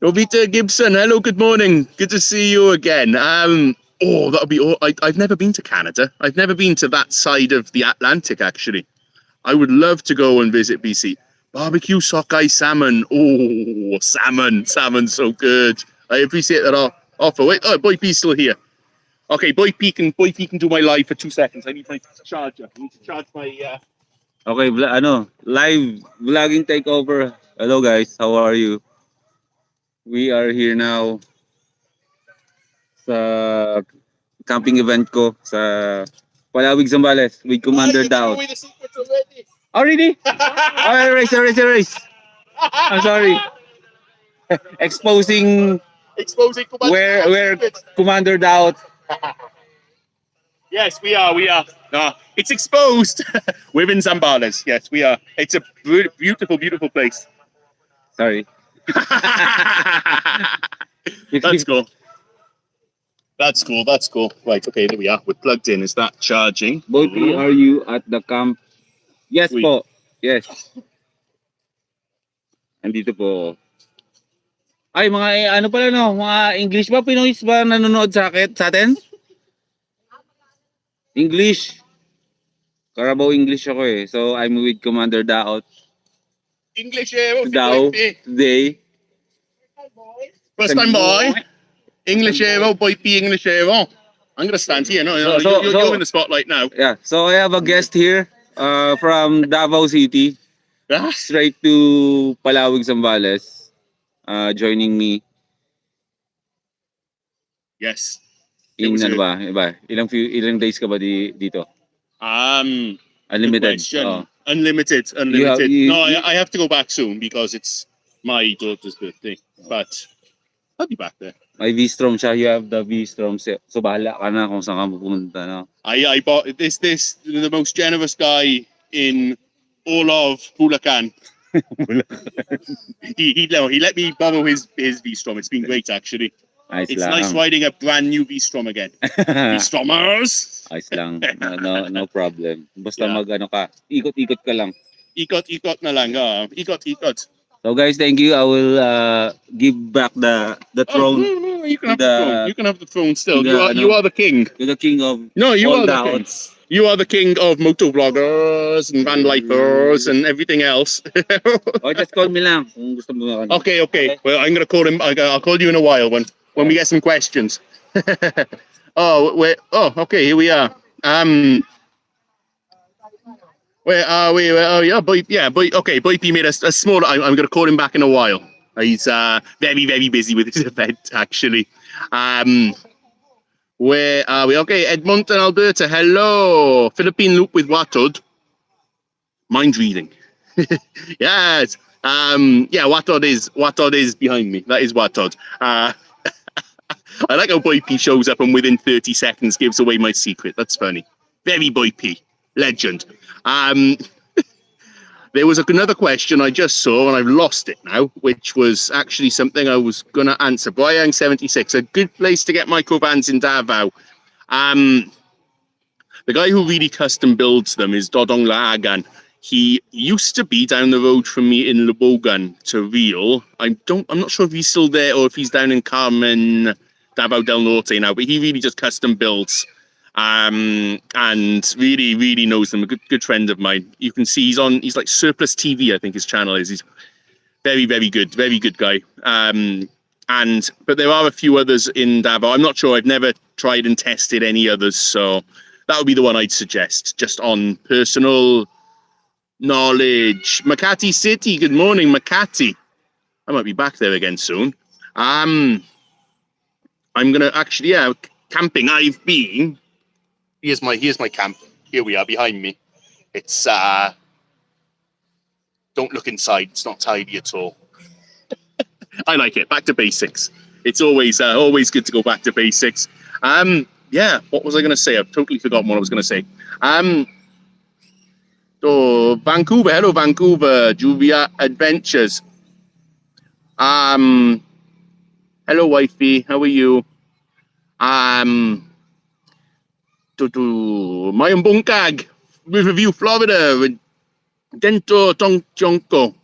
Rovita Gibson, hello, good morning. Good to see you again. That'll be all. I've never been to Canada. I've never been to that side of the Atlantic, actually. I would love to go and visit BC. Barbecue sockeye salmon. Oh, salmon. Salmon's so good. I appreciate that offer. Wait, Boy P's still here. Okay, Boy P can do my live for 2 seconds. I need my charger. I need to charge my Okay, live vlogging takeover. Hello guys, how are you? We are here now sa camping event ko sa Palawig, Zambales with Kumander Daot. Already? Oh, erase. I'm sorry. Exposing Kumander. where Kumander Daot. Yes, we are. No, it's exposed. We're in Zambales. Yes, we are. It's a beautiful, beautiful place. Sorry. That's cool. That's cool. Right, okay, there we are. We're plugged in. Is that charging? Both are you at the camp? Yes Wait. po. Yes. Andito po. Ay, mga pala no, mga English ba? Pinoy ba nanonood sa atin? English. Carabao English ako eh. So, I'm with Kumander Daot. English, Today. First time boy. English, Boy P, English. I'm gonna stand here. No, you're in the spotlight now. Yeah. So, I have a guest here from Davao City. Straight to Palawig, Zambales. Joining me. Yes. In ano ba? Iba? Ilang days ka ba dito? Good Unlimited. question. Unlimited. No, I have to go back soon because it's my daughter's birthday. But I'll be back there. May V-Strom siya. You have the V-Strom. So bahala ka na kung saan ka pupunta. No? I bought this the most generous guy in all of Bulacan. he let me borrow his V-Strom. It's been great actually. It's nice riding a brand new V-Strom again. V-Stromers! Ayos lang. No problem. Basta mag-ano ka. Ikot-ikot ka lang. Ikot na lang. Ikot. So guys, thank you. I will give back the throne. No, you can have the throne. You can have the throne still. The, you are the king. You're the king of you all are the king. Daots. You are the king of motovloggers and van lifers and everything else. Just call me lang kung gusto mo. Okay. Well, I'm gonna call him. I'll call you in a while when we get some questions. Okay, here we are. Where are we? Boy P made a small. I'm going to call him back in a while. He's very, very busy with his event, actually. Where are we? Okay, Edmonton, Alberta. Hello. Philippine loop with Watod. Mind reading. Yes. Watod is behind me. That is Watod. I like how Boy P shows up and within 30 seconds gives away my secret. That's funny. Very Boy P. Legend. There was another question I just saw and I've lost it now, which was actually something I was going to answer. Boyang76, a good place to get microvans in Davao. The guy who really custom builds them is Dodong Laagan. He used to be down the road from me in Lobogan to Real. I'm not sure if he's still there or if he's down in Carmen, Davao del Norte now, but he really just custom builds. And really, really knows them. A good friend of mine. You can see he's like Surplus TV, I think his channel is. He's very, very good guy. But there are a few others in Davao. I'm not sure. I've never tried and tested any others, so that would be the one I'd suggest, just on personal knowledge. Makati City, good morning, Makati. I might be back there again soon. I'm gonna actually, camping. I've been. Here's my camp. Here we are behind me. It's don't look inside. It's not tidy at all. I like it. Back to basics. It's always good to go back to basics. What was I going to say? I've totally forgotten what I was going to say. So Vancouver. Hello, Vancouver. Juvia Adventures. Hello, wifey. How are you? Um, Mayong bungkag, Riverview, Florida. Dento tong chonko.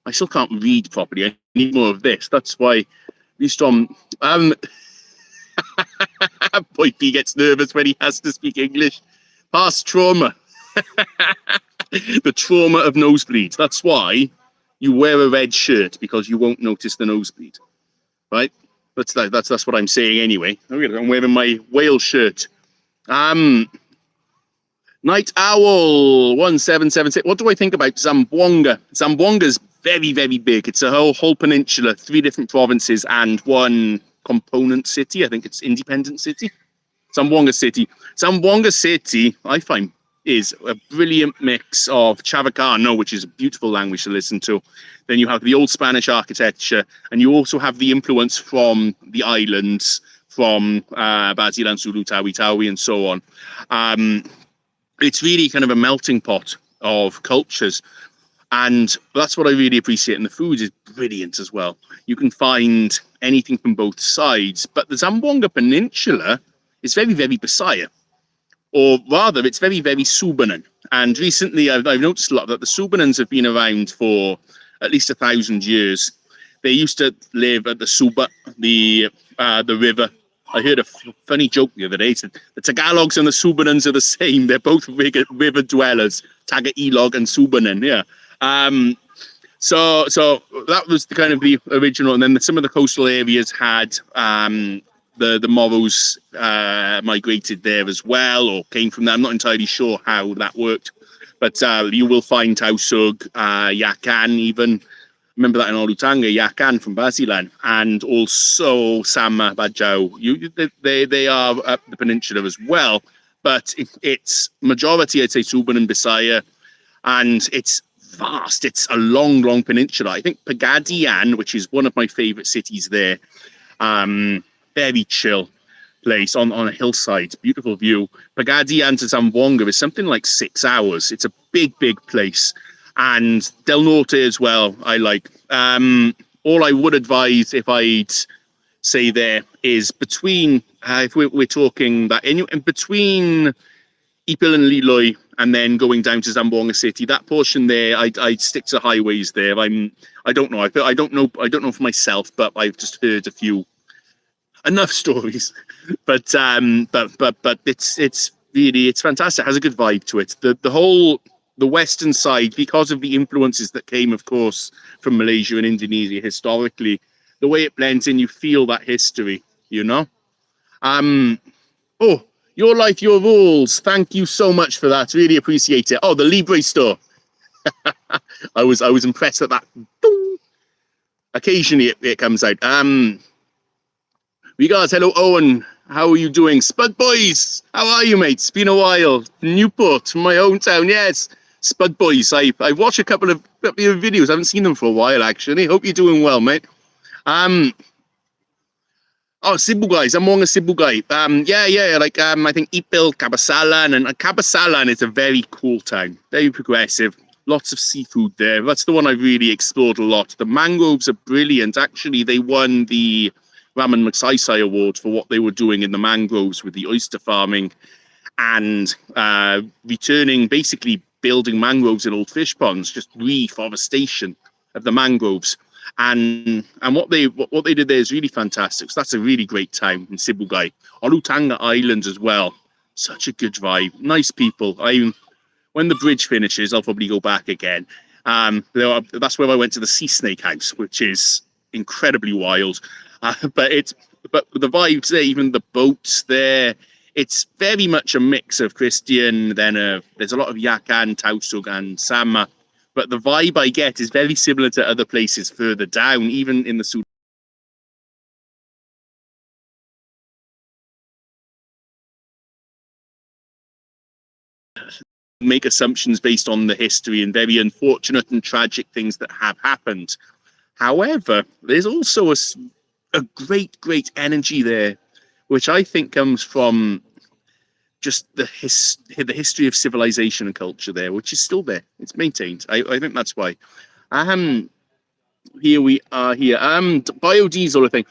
I still can't read properly. I need more of this. That's why we storm. Poipy gets nervous when he has to speak English. Past trauma. The trauma of nosebleeds. That's why you wear a red shirt, because you won't notice the nosebleed. Right? That's what I'm saying anyway. I'm wearing my whale shirt. Night Owl 1776. What do I think about Zamboanga? Zamboanga's very, very big. It's a whole peninsula, 3 different provinces and 1 component city. I think it's Independent City. Zamboanga City. Zamboanga City, I find, is a brilliant mix of Chavacano, which is a beautiful language to listen to. Then you have the old Spanish architecture, and you also have the influence from the islands, from Basilan, Sulu, Tawi Tawi, and so on. It's really kind of a melting pot of cultures. And that's what I really appreciate. And the food is brilliant as well. You can find anything from both sides. But the Zamboanga Peninsula is very, very Bisaya. Or rather, it's very, very Subanan. And recently, I've noticed a lot that the Subanans have been around for at least 1,000 years. They used to live at the Suba, the river. I heard a funny joke the other day. Said the Tagalogs and the Subanans are the same. They're both river dwellers. Taga Ilog and Subanan. Yeah. So that was the kind of the original, and then some of the coastal areas had the Moros migrated there as well, or came from there. I'm not entirely sure how that worked, but you will find Tausug, Yakan, even remember that in Olutanga, Yakan from Basilan, and also Sama Bajau. They are up the peninsula as well, but it's majority, I'd say, Suban and Bisaya, and it's vast. It's a long, long peninsula. I think Pagadian, which is one of my favorite cities there, very chill place on a hillside, beautiful view. Pagadian to Zamboanga is something like 6 hours. It's a big, big place. And Del Norte as well, I like. All I would advise, if I'd say there, is between, if we're talking that, in between Ipil and Liloy, and then going down to Zamboanga City, that portion there, I'd stick to highways there. I don't know. I don't know for myself, but I've just heard enough stories. But it's really, it's fantastic. It has a good vibe to it. The western side, because of the influences that came, of course, from Malaysia and Indonesia historically, the way it blends in, you feel that history, you know? Oh, your life, your rules. Thank you so much for that. Really appreciate it. Oh, the Libre store. I was impressed at that. Occasionally it comes out. Regards, hello Owen. How are you doing? Spud Boys, how are you, mate? It's been a while. Newport, my hometown, yes. Spud Boys. I watched a couple of videos. I haven't seen them for a while, actually. Hope you're doing well, mate. Oh, Cebu guys. I'm on a Cebu guy. Yeah. Like, I think Ipil, Cabasalan, and Cabasalan is a very cool town. Very progressive. Lots of seafood there. That's the one I really explored a lot. The mangroves are brilliant. Actually, they won the Raman Magsaysay Award for what they were doing in the mangroves with the oyster farming and returning, basically building mangroves in old fish ponds, just reforestation of the mangroves. And what they did there is really fantastic. So that's a really great time in Sibugay. Olutanga Island as well. Such a good vibe. Nice people. When the bridge finishes, I'll probably go back again. That's where I went to the Sea Snake House, which is incredibly wild. But the vibes there, even the boats there, it's very much a mix of Christian. Then there's a lot of Yakan, Tausug, and Sama. But the vibe I get is very similar to other places further down, even in the Sudan. Make assumptions based on the history and very unfortunate and tragic things that have happened. However, there's also a great energy there, which I think comes from just the history of civilization and culture there, which is still there. It's maintained. I think that's why. Here we are here. Biodiesel, I think.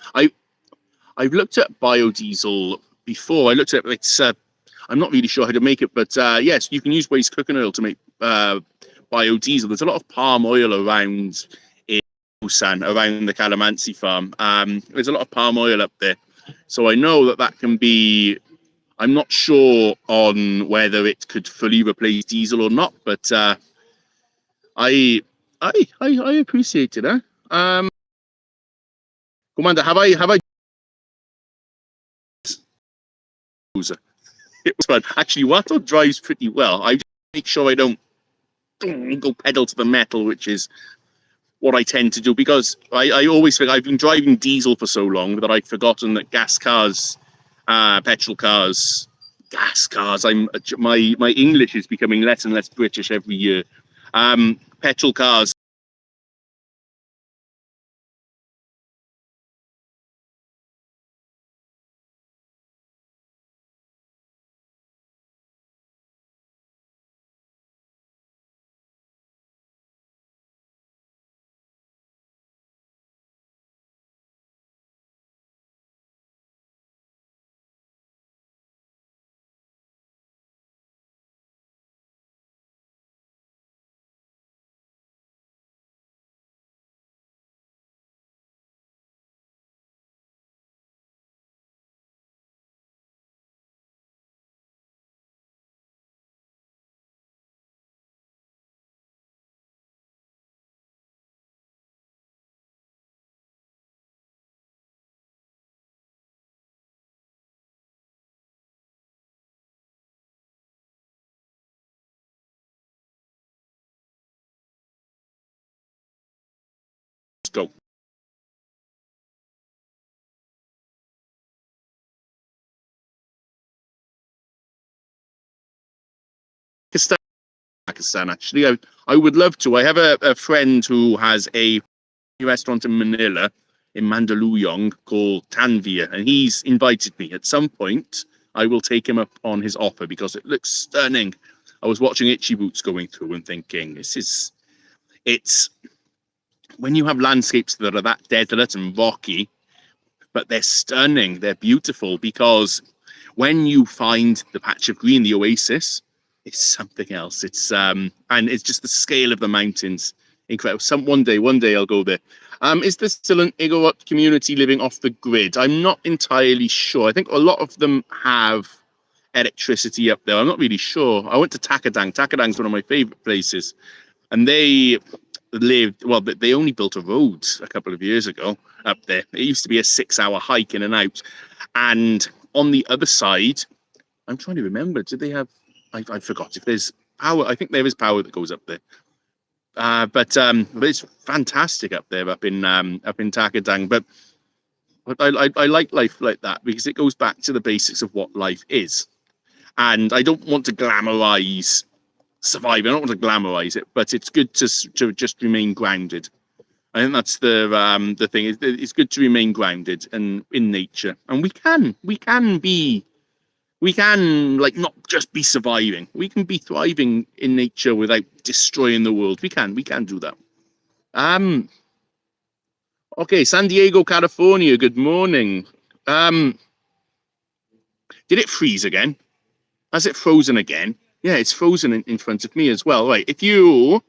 I've looked at biodiesel before. I looked at it's. I'm not really sure how to make it, but yes, you can use waste cooking oil to make biodiesel. There's a lot of palm oil around in Busan, around the Calamansi farm. There's a lot of palm oil up there, so I know that can be. I'm not sure on whether it could fully replace diesel or not, but I appreciate it. Kumander, have I? It was fun. Actually, Watto drives pretty well. I just make sure I don't go pedal to the metal, which is what I tend to do, because I always think I've been driving diesel for so long that I've forgotten that gas cars, petrol cars, gas cars. My English is becoming less and less British every year. Petrol cars. Let's go. Pakistan, actually. I would love to. I have a friend who has a restaurant in Manila, in Mandaluyong, called Tanvir, and he's invited me. At some point, I will take him up on his offer because it looks stunning. I was watching Itchy Boots going through and thinking, it's when you have landscapes that are that desolate and rocky, but they're stunning, they're beautiful, because when you find the patch of green, the oasis, it's something else. It's and it's just the scale of the mountains, incredible. One day I'll go there. Is there still an Igorot community living off the grid? I'm not entirely sure. I think a lot of them have electricity up there. I'm not really sure. I went to Takadang. Takadang's one of my favorite places, and they only built a road a couple of years ago up there. It used to be a 6-hour hike in and out, and on the other side, I'm trying to remember, did they have, I forgot if there's power. I think there is power that goes up there. But it's fantastic up there, up in Takadang. But I like life like that because it goes back to the basics of what life is. And I don't want to glamorize surviving. I don't want to glamorize it, but it's good to just remain grounded. I think that's the thing. It's good to remain grounded and in nature, and we can like not just be surviving. We can be thriving in nature without destroying the world. We can do that. Okay, San Diego, California. Good morning. Did it freeze again? Has it frozen again? Yeah, it's frozen in front of me as well. Right, oh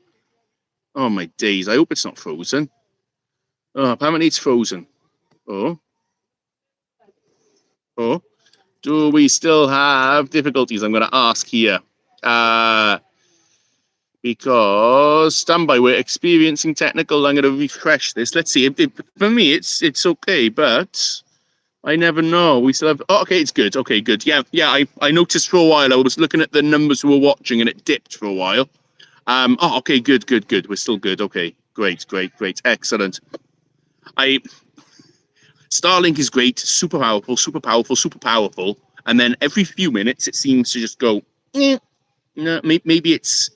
my days, I hope it's not frozen. Oh, apparently it's frozen. Oh. Do we still have difficulties? I'm going to ask here. Because standby, we're experiencing technical. I'm going to refresh this. Let's see. For me, it's okay, but I never know. We still have. Oh, okay, it's good. Okay, good. Yeah. I noticed for a while. I was looking at the numbers who were watching, and it dipped for a while. Oh, okay, good. We're still good. Okay, great, excellent. Starlink is great, super powerful, and then every few minutes it seems to just go. No, maybe it's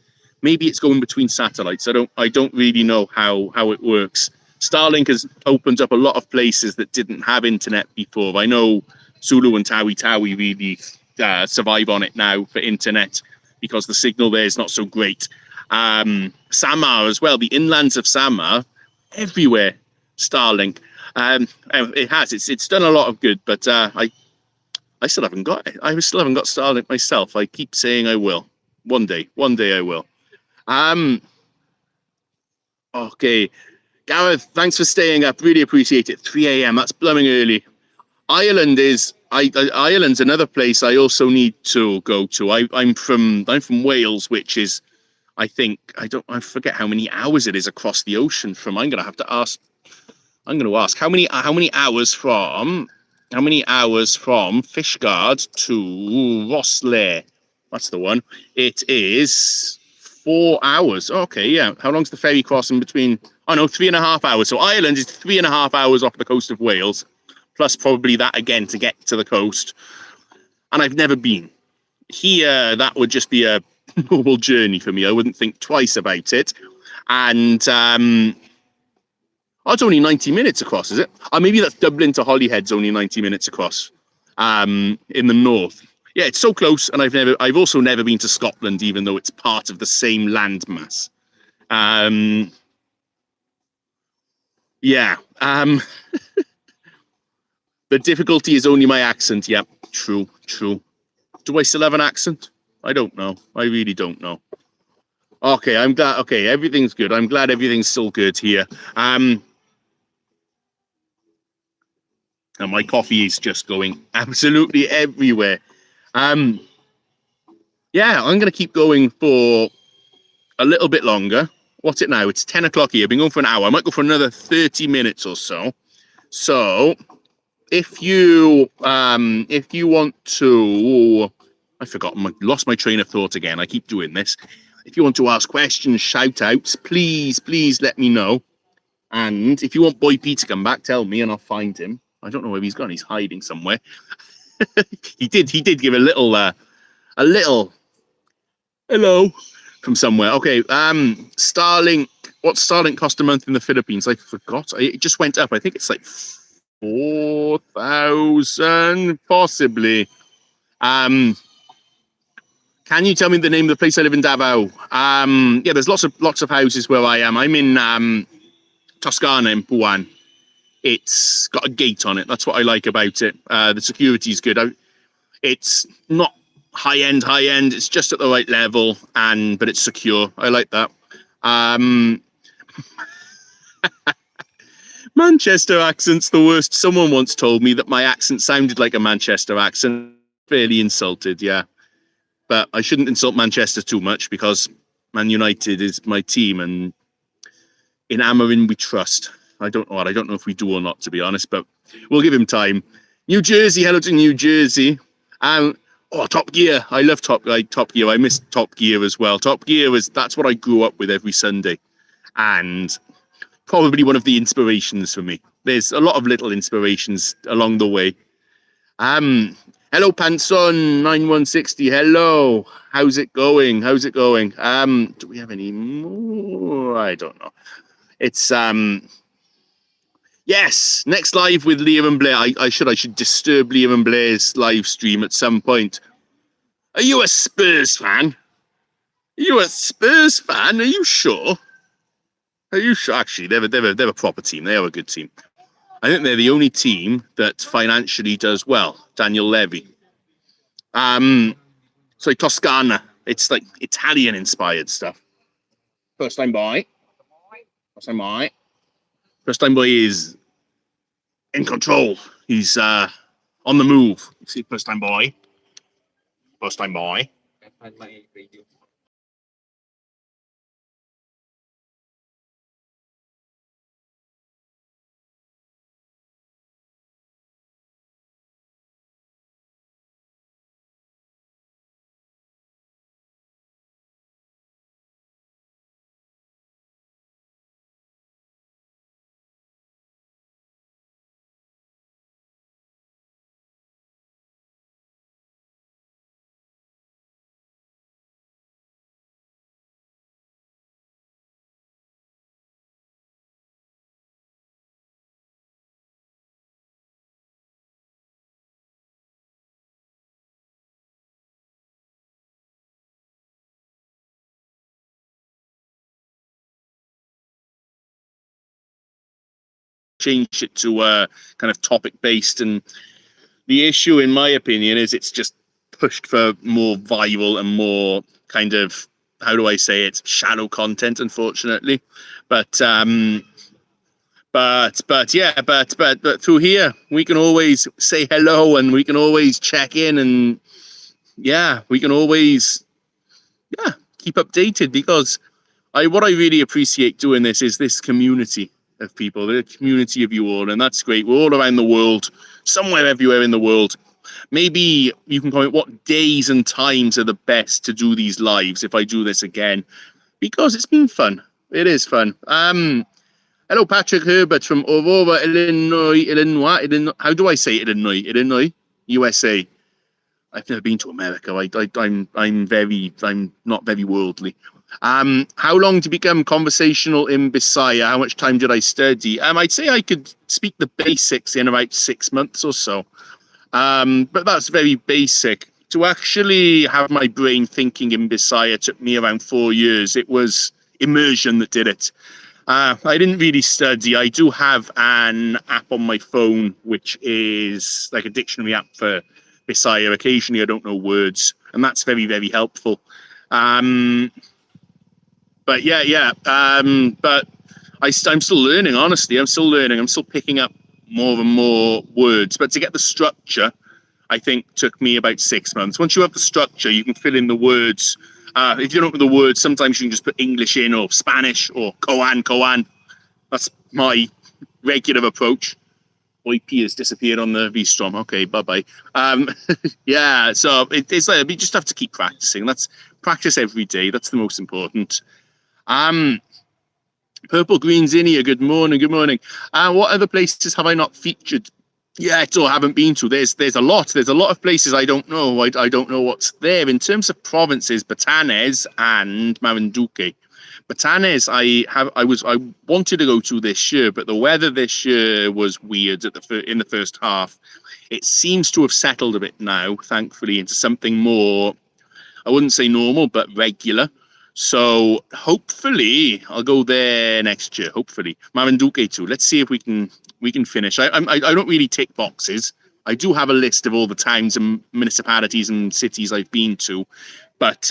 going between satellites. I don't really know how it works. Starlink has opened up a lot of places that didn't have internet before. I know Sulu and Tawi really survive on it now for internet because the signal there is not so great. Samar as well, the inlands of Samar, everywhere Starlink. It has. It's done a lot of good, but I still haven't got it. I still haven't got Starlink myself. I keep saying I will. One day I will. Okay. Gareth, thanks for staying up. Really appreciate it. 3 a.m. That's blooming early. Ireland's another place I also need to go to. I'm from Wales, which is I forget how many hours it is across the ocean from. I'm going to ask how many hours from Fishguard to Rosslare. That's the one. It is 4 hours. Okay, yeah. How long's the ferry crossing between? Oh no, 3.5 hours. So Ireland is 3.5 hours off the coast of Wales, plus probably that again to get to the coast. And I've never been. Here, that would just be a normal journey for me. I wouldn't think twice about it. And it's only 90 minutes across, is it? Maybe that's Dublin to Holyhead's only 90 minutes across. In the north. Yeah, it's so close, and I've also never been to Scotland, even though it's part of the same landmass. Yeah. The difficulty is only my accent. Yep, true. Do I still have an accent? I don't know. I really don't know. Okay, I'm glad. Okay, everything's good. I'm glad everything's still good here. And my coffee is just going absolutely everywhere. Yeah, I'm going to keep going for a little bit longer. What's it now? It's 10 o'clock here. I've been going for an hour. I might go for another 30 minutes or so. So if you want to, lost my train of thought again. I keep doing this. If you want to ask questions, shout outs, please let me know. And if you want Boy P to come back, tell me and I'll find him. I don't know where he's gone. He's hiding somewhere. He did give a little hello from somewhere. Okay, Starlink. What's Starlink cost a month in the Philippines? I forgot. It just went up. I think it's like 4,000, possibly. Can you tell me the name of the place I live in Davao? Yeah, there's lots of houses where I am. I'm in Toscana in Buwan. It's got a gate on it. That's what I like about it. The security's good. It's not high end. It's just at the right level, but it's secure. I like that. Manchester accent's the worst. Someone once told me that my accent sounded like a Manchester accent. Fairly insulted, yeah. But I shouldn't insult Manchester too much because Man United is my team, and in Amarin we trust. I don't know if we do or not, to be honest, but we'll give him time. New Jersey, hello to New Jersey. Top Gear. I love Top Gear. I miss Top Gear as well. Top Gear that's what I grew up with every Sunday. And probably one of the inspirations for me. There's a lot of little inspirations along the way. Hello, Panson 9160. Hello. How's it going? Do we have any more? I don't know. It's yes, next live with Liam and Blair. I should disturb Liam and Blair's live stream at some point. Are you a Spurs fan? Are you sure? Are you sure? Actually, they're a proper team. They are a good team. I think they're the only team that financially does well. Daniel Levy. So Toscana. It's like Italian-inspired stuff. Perstaym boy. Perstaym boy is in control. He's on the move. You see Perstaym boy. changed it to kind of topic-based. And the issue, in my opinion, is it's just pushed for more viral and more kind of, how do I say it, shallow content, unfortunately. But through here, we can always say hello and we can always check in, and we can always keep updated, because what I really appreciate doing this is this community of people, the community of you all, and that's great. We're all around the world, somewhere everywhere in the world. Maybe you can comment what days and times are the best to do these lives if I do this again, because it's been fun. It is fun. Hello, Patrick Herbert from Aurora, Illinois. How do I say Illinois, USA. I've never been to America. I'm not very worldly. How long to become conversational in Bisaya? How much time did I study? I'd say I could speak the basics in about 6 months or so. But that's very basic. To actually have my brain thinking in Bisaya took me around 4 years. It was immersion that did it. I didn't really study. I do have an app on my phone, which is like a dictionary app for Bisaya. Occasionally I don't know words, and that's very, very helpful. But I'm still learning, honestly. I'm still learning. I'm still picking up more and more words. But to get the structure, I think took me about 6 months. Once you have the structure, you can fill in the words. If you don't know the words, sometimes you can just put English in, or Spanish, or koan. That's my regular approach. P has disappeared on the V-Strom. Okay, bye-bye. So it's like we just have to keep practicing. That's practice every day. That's the most important. Purple Green Zinnia, good morning. What other places have I not featured yet or haven't been to? There's a lot. There's a lot of places I don't know. I don't know what's there. In terms of provinces, Batanes and Marinduque. Batanes, I wanted to go to this year, but the weather this year was weird in the first half. It seems to have settled a bit now, thankfully, into something more, I wouldn't say normal, but regular. So hopefully I'll go there next year. Hopefully Marinduque too. Let's see if we can finish. I don't really tick boxes. I do have a list of all the towns and municipalities and cities I've been to, but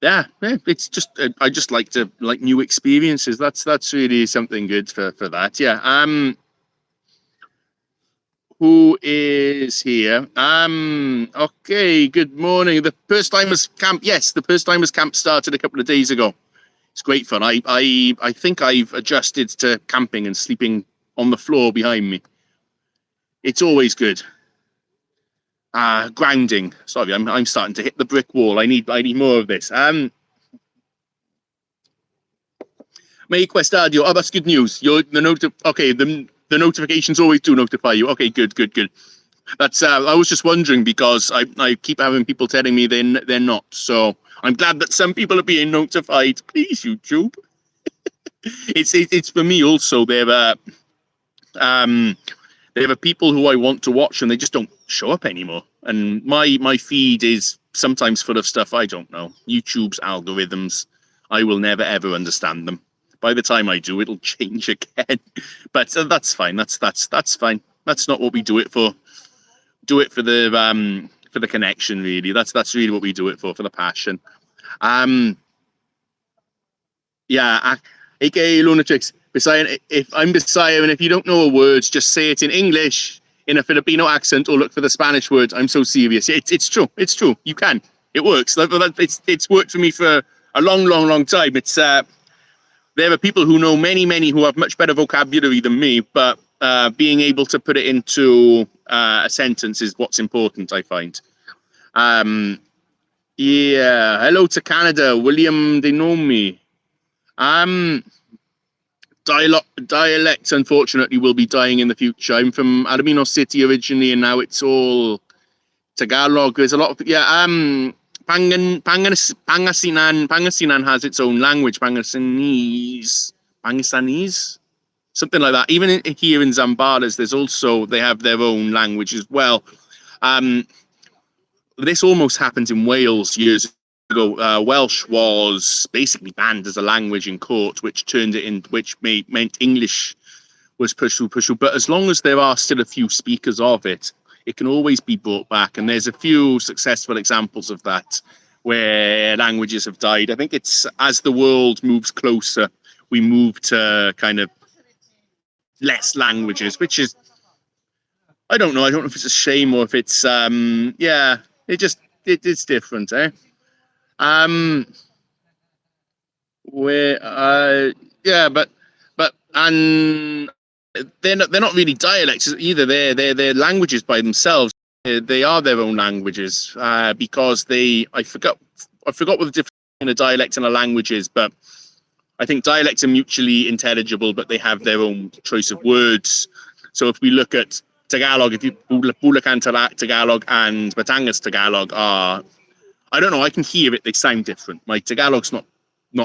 it's just I just like new experiences. That's really something good for that. Yeah. Who is here? Okay, good morning. The Perstaymers camp. Yes, the Perstaymers camp started a couple of days ago. It's great fun. I think I've adjusted to camping and sleeping on the floor behind me. It's always good. Grounding. Sorry, I'm starting to hit the brick wall. I need more of this. May Questadio. Oh, that's good news. The notifications always do notify you. Okay, good. That's I was just wondering, because I keep having people telling me they're not. So I'm glad that some people are being notified. Please, YouTube. it's for me also. There are people who I want to watch and they just don't show up anymore. And my feed is sometimes full of stuff I don't know. YouTube's algorithms, I will never ever understand them. By the time I do, it'll change again. But that's fine. That's fine. That's not what we do it for. Do it for the connection, really. That's really what we do it for the passion. AKA Lunatics. Bisaya, if I'm Bisaya, and if you don't know a word, just say it in English in a Filipino accent, or look for the Spanish word. I'm so serious. It's true. It's true. You can. It works. It's worked for me for a long time. It's there are people who know many who have much better vocabulary than me, but being able to put it into a sentence is what's important, I find. Hello to Canada, William Denomi. Dialect, unfortunately, will be dying in the future. I'm from Alumino City originally, and now it's all Tagalog. There's a lot of Pangasinan has its own language, Pangasinese, something like that. Even here in Zambales, they have their own language as well. This almost happened in Wales years ago, Welsh was basically banned as a language in court, which meant English was pushed through. But as long as there are still a few speakers of it, it can always be brought back. And there's a few successful examples of that where languages have died. I think it's as the world moves closer, we move to kind of less languages, which is, I don't know if it's a shame or if it's it's different, eh? And they're not really dialects either. They're languages by themselves. They are their own languages because I forgot what the difference in a dialect and a language is, but I think dialects are mutually intelligible, but they have their own choice of words. So if we look at Tagalog, if you Bulacan Tagalog and Batangas Tagalog are, I don't know, I can hear it, they sound different. My Tagalog's not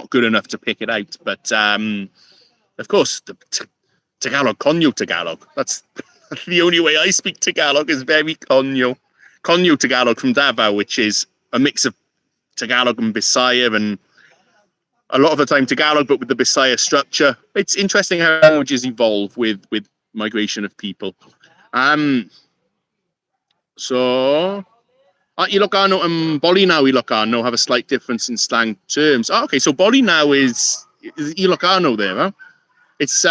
good enough to pick it out, but of course the Tagalog, Konyo Tagalog, that's the only way I speak Tagalog is very Konyo Tagalog from Davao, which is a mix of Tagalog and Bisaya, and a lot of the time Tagalog, but with the Bisaya structure. It's interesting how languages evolve with migration of people. So Ilocano and Bolinao Ilocano have a slight difference in slang terms. Oh, okay, so Bolinao is Ilocano there, huh? It's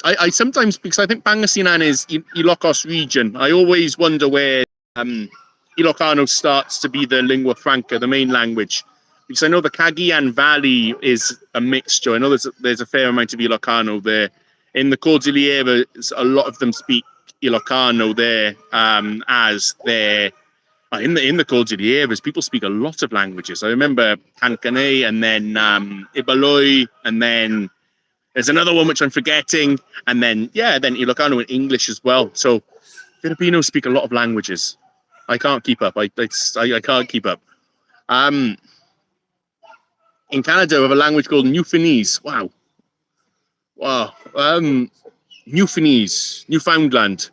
I sometimes, because I think Pangasinan is Ilocos region, I always wonder where Ilocano starts to be the lingua franca, the main language. Because I know the Cagayan Valley is a mixture. I know there's a fair amount of Ilocano there. In the Cordilleras, a lot of them speak Ilocano there as their... In the Cordilleras, people speak a lot of languages. I remember Cancanay and then Ibaloy, and then there's another one which I'm forgetting, and then Ilocano and English as well. So Filipinos speak a lot of languages. I can't keep up. I can't keep up. In Canada, we have a language called Newfoundlandese. Wow. Newfoundland.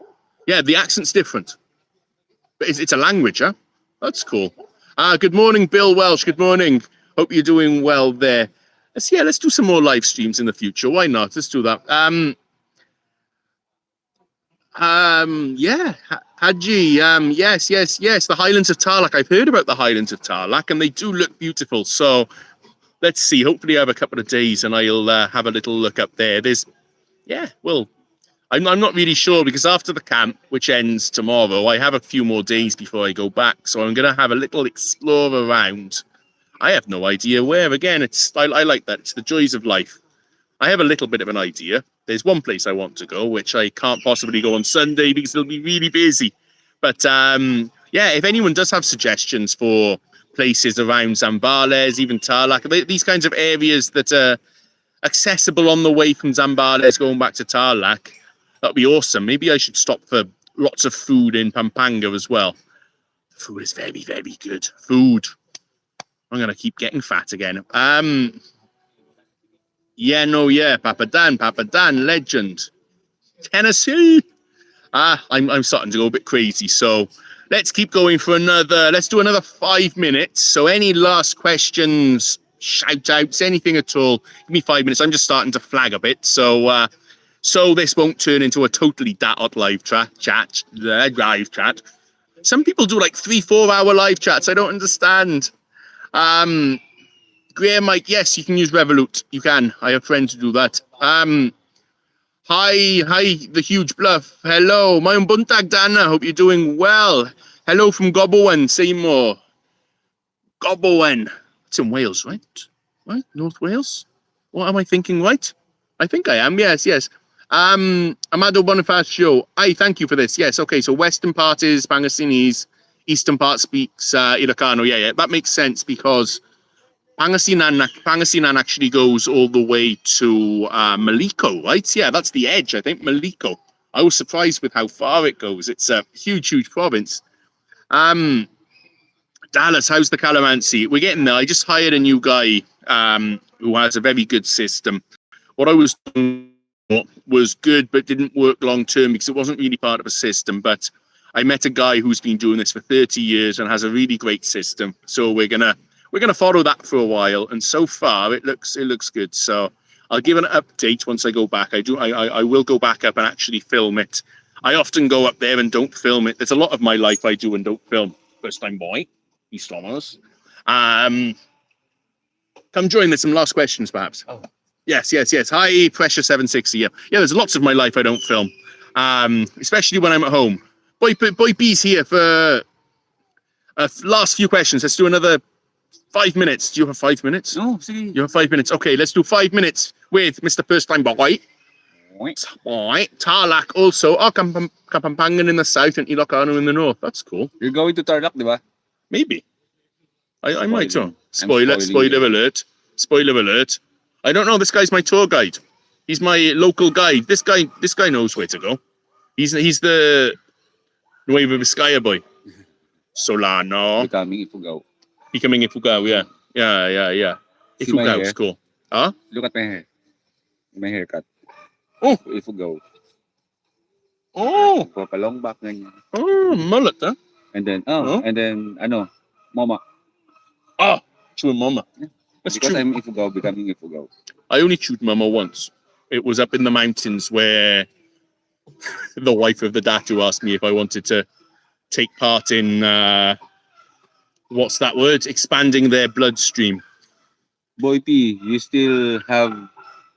Yeah, the accent's different. But it's a language, huh? That's cool. Good morning, Bill Welsh. Good morning. Hope you're doing well there. Let's do some more live streams in the future. Why not? Let's do that. Haji. Yes. The Highlands of Tarlac. I've heard about the Highlands of Tarlac, and they do look beautiful. So let's see. Hopefully, I have a couple of days, and I'll have a little look up there. I'm not really sure, because after the camp, which ends tomorrow, I have a few more days before I go back. So I'm going to have a little explore around. I have no idea where. Again, I like that. It's the joys of life. I have a little bit of an idea. There's one place I want to go, which I can't possibly go on Sunday because it'll be really busy. But if anyone does have suggestions for places around Zambales, even Tarlac, these kinds of areas that are accessible on the way from Zambales going back to Tarlac, that'd be awesome. Maybe I should stop for lots of food in Pampanga as well. Food is very, very good. Food. I'm going to keep getting fat again. Papa Dan, legend. Tennessee. I'm starting to go a bit crazy. So let's keep going for let's do another 5 minutes. So any last questions, shout outs, anything at all, give me 5 minutes. I'm just starting to flag a bit. So this won't turn into a totally Daot live chat. Some people do like 3-4 hour live chats. I don't understand. Graham Mike, yes, you can use Revolut. You can. I have friends who do that. Hi, the huge bluff. Hello, mayong buntag Dana. Hope you're doing well. Hello from Gobowen, Seymour. Gobowen. It's in Wales, right? Right? North Wales? What am I thinking, right? I think I am, yes. Amado Bonifacio. Thank you for this. Yes, okay, so western part is Pangasinese, eastern part speaks Ilocano. Yeah, that makes sense because Pangasinan actually goes all the way to Maliko, right? Yeah, that's the edge, I think, Maliko. I was surprised with how far it goes. It's a huge province. Dallas, how's the Calamansi? We're getting there. I just hired a new guy who has a very good system. What I was doing was good, but didn't work long term because it wasn't really part of a system. But I met a guy who's been doing this for 30 years and has a really great system. So we're gonna we're gonna follow that for a while, and so far it looks good. So I'll give an update once I go back. I will go back up and actually film it. I often go up there and don't film it. There's a lot of my life I do and don't film. First time boy, East Thomas. Come join. There's some last questions, perhaps. Oh. Yes. Hi, Pressure 760. Yeah. There's lots of my life I don't film, especially when I'm at home. Boy B's here for last few questions. Let's do another 5 minutes. Do you have 5 minutes? No, see. You have 5 minutes. Okay, let's do 5 minutes with Mr. Perstaym boy. Boy. Tarlac also. Oh, Kapampangan in the south and Ilocano in the north. That's cool. You're going to Tarlac, di ba? Maybe. I might too. Spoiling Spoiler alert. Spoiler alert. I don't know. This guy's my tour guide. He's my local guide. This guy knows where to go. He's the Nueva Vizcaya boy. Solano. Becoming Ifugao, yeah. Ifugao's cool. Huh? Look at my hair. My haircut. Oh. Ifugao. Oh. Long back ganyan. Oh, mullet, huh? And then mama. Ah, chewing mama. Yeah. That's Because true. I'm Ifugao, becoming Ifugao. I only chewed mama once. It was up in the mountains where the wife of the Dato asked me if I wanted to take part in what's that word? Expanding their bloodstream. Boy P, you still have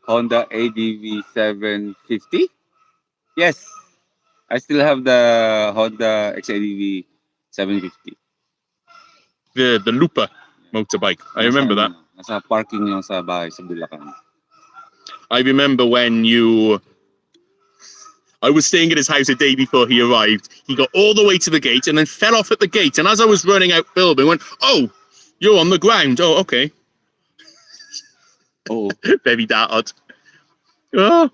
Honda ADV 750? Yes. I still have the Honda XADV 750. The Lupa motorbike. I remember that. Nasa parking lang sa bahay sa Bulacan. I remember when I was staying at his house a day before he arrived. He got all the way to the gate and then fell off at the gate. And as I was running out filming, went, "Oh, you're on the ground. Oh, okay." Oh, Very Daot. Oh,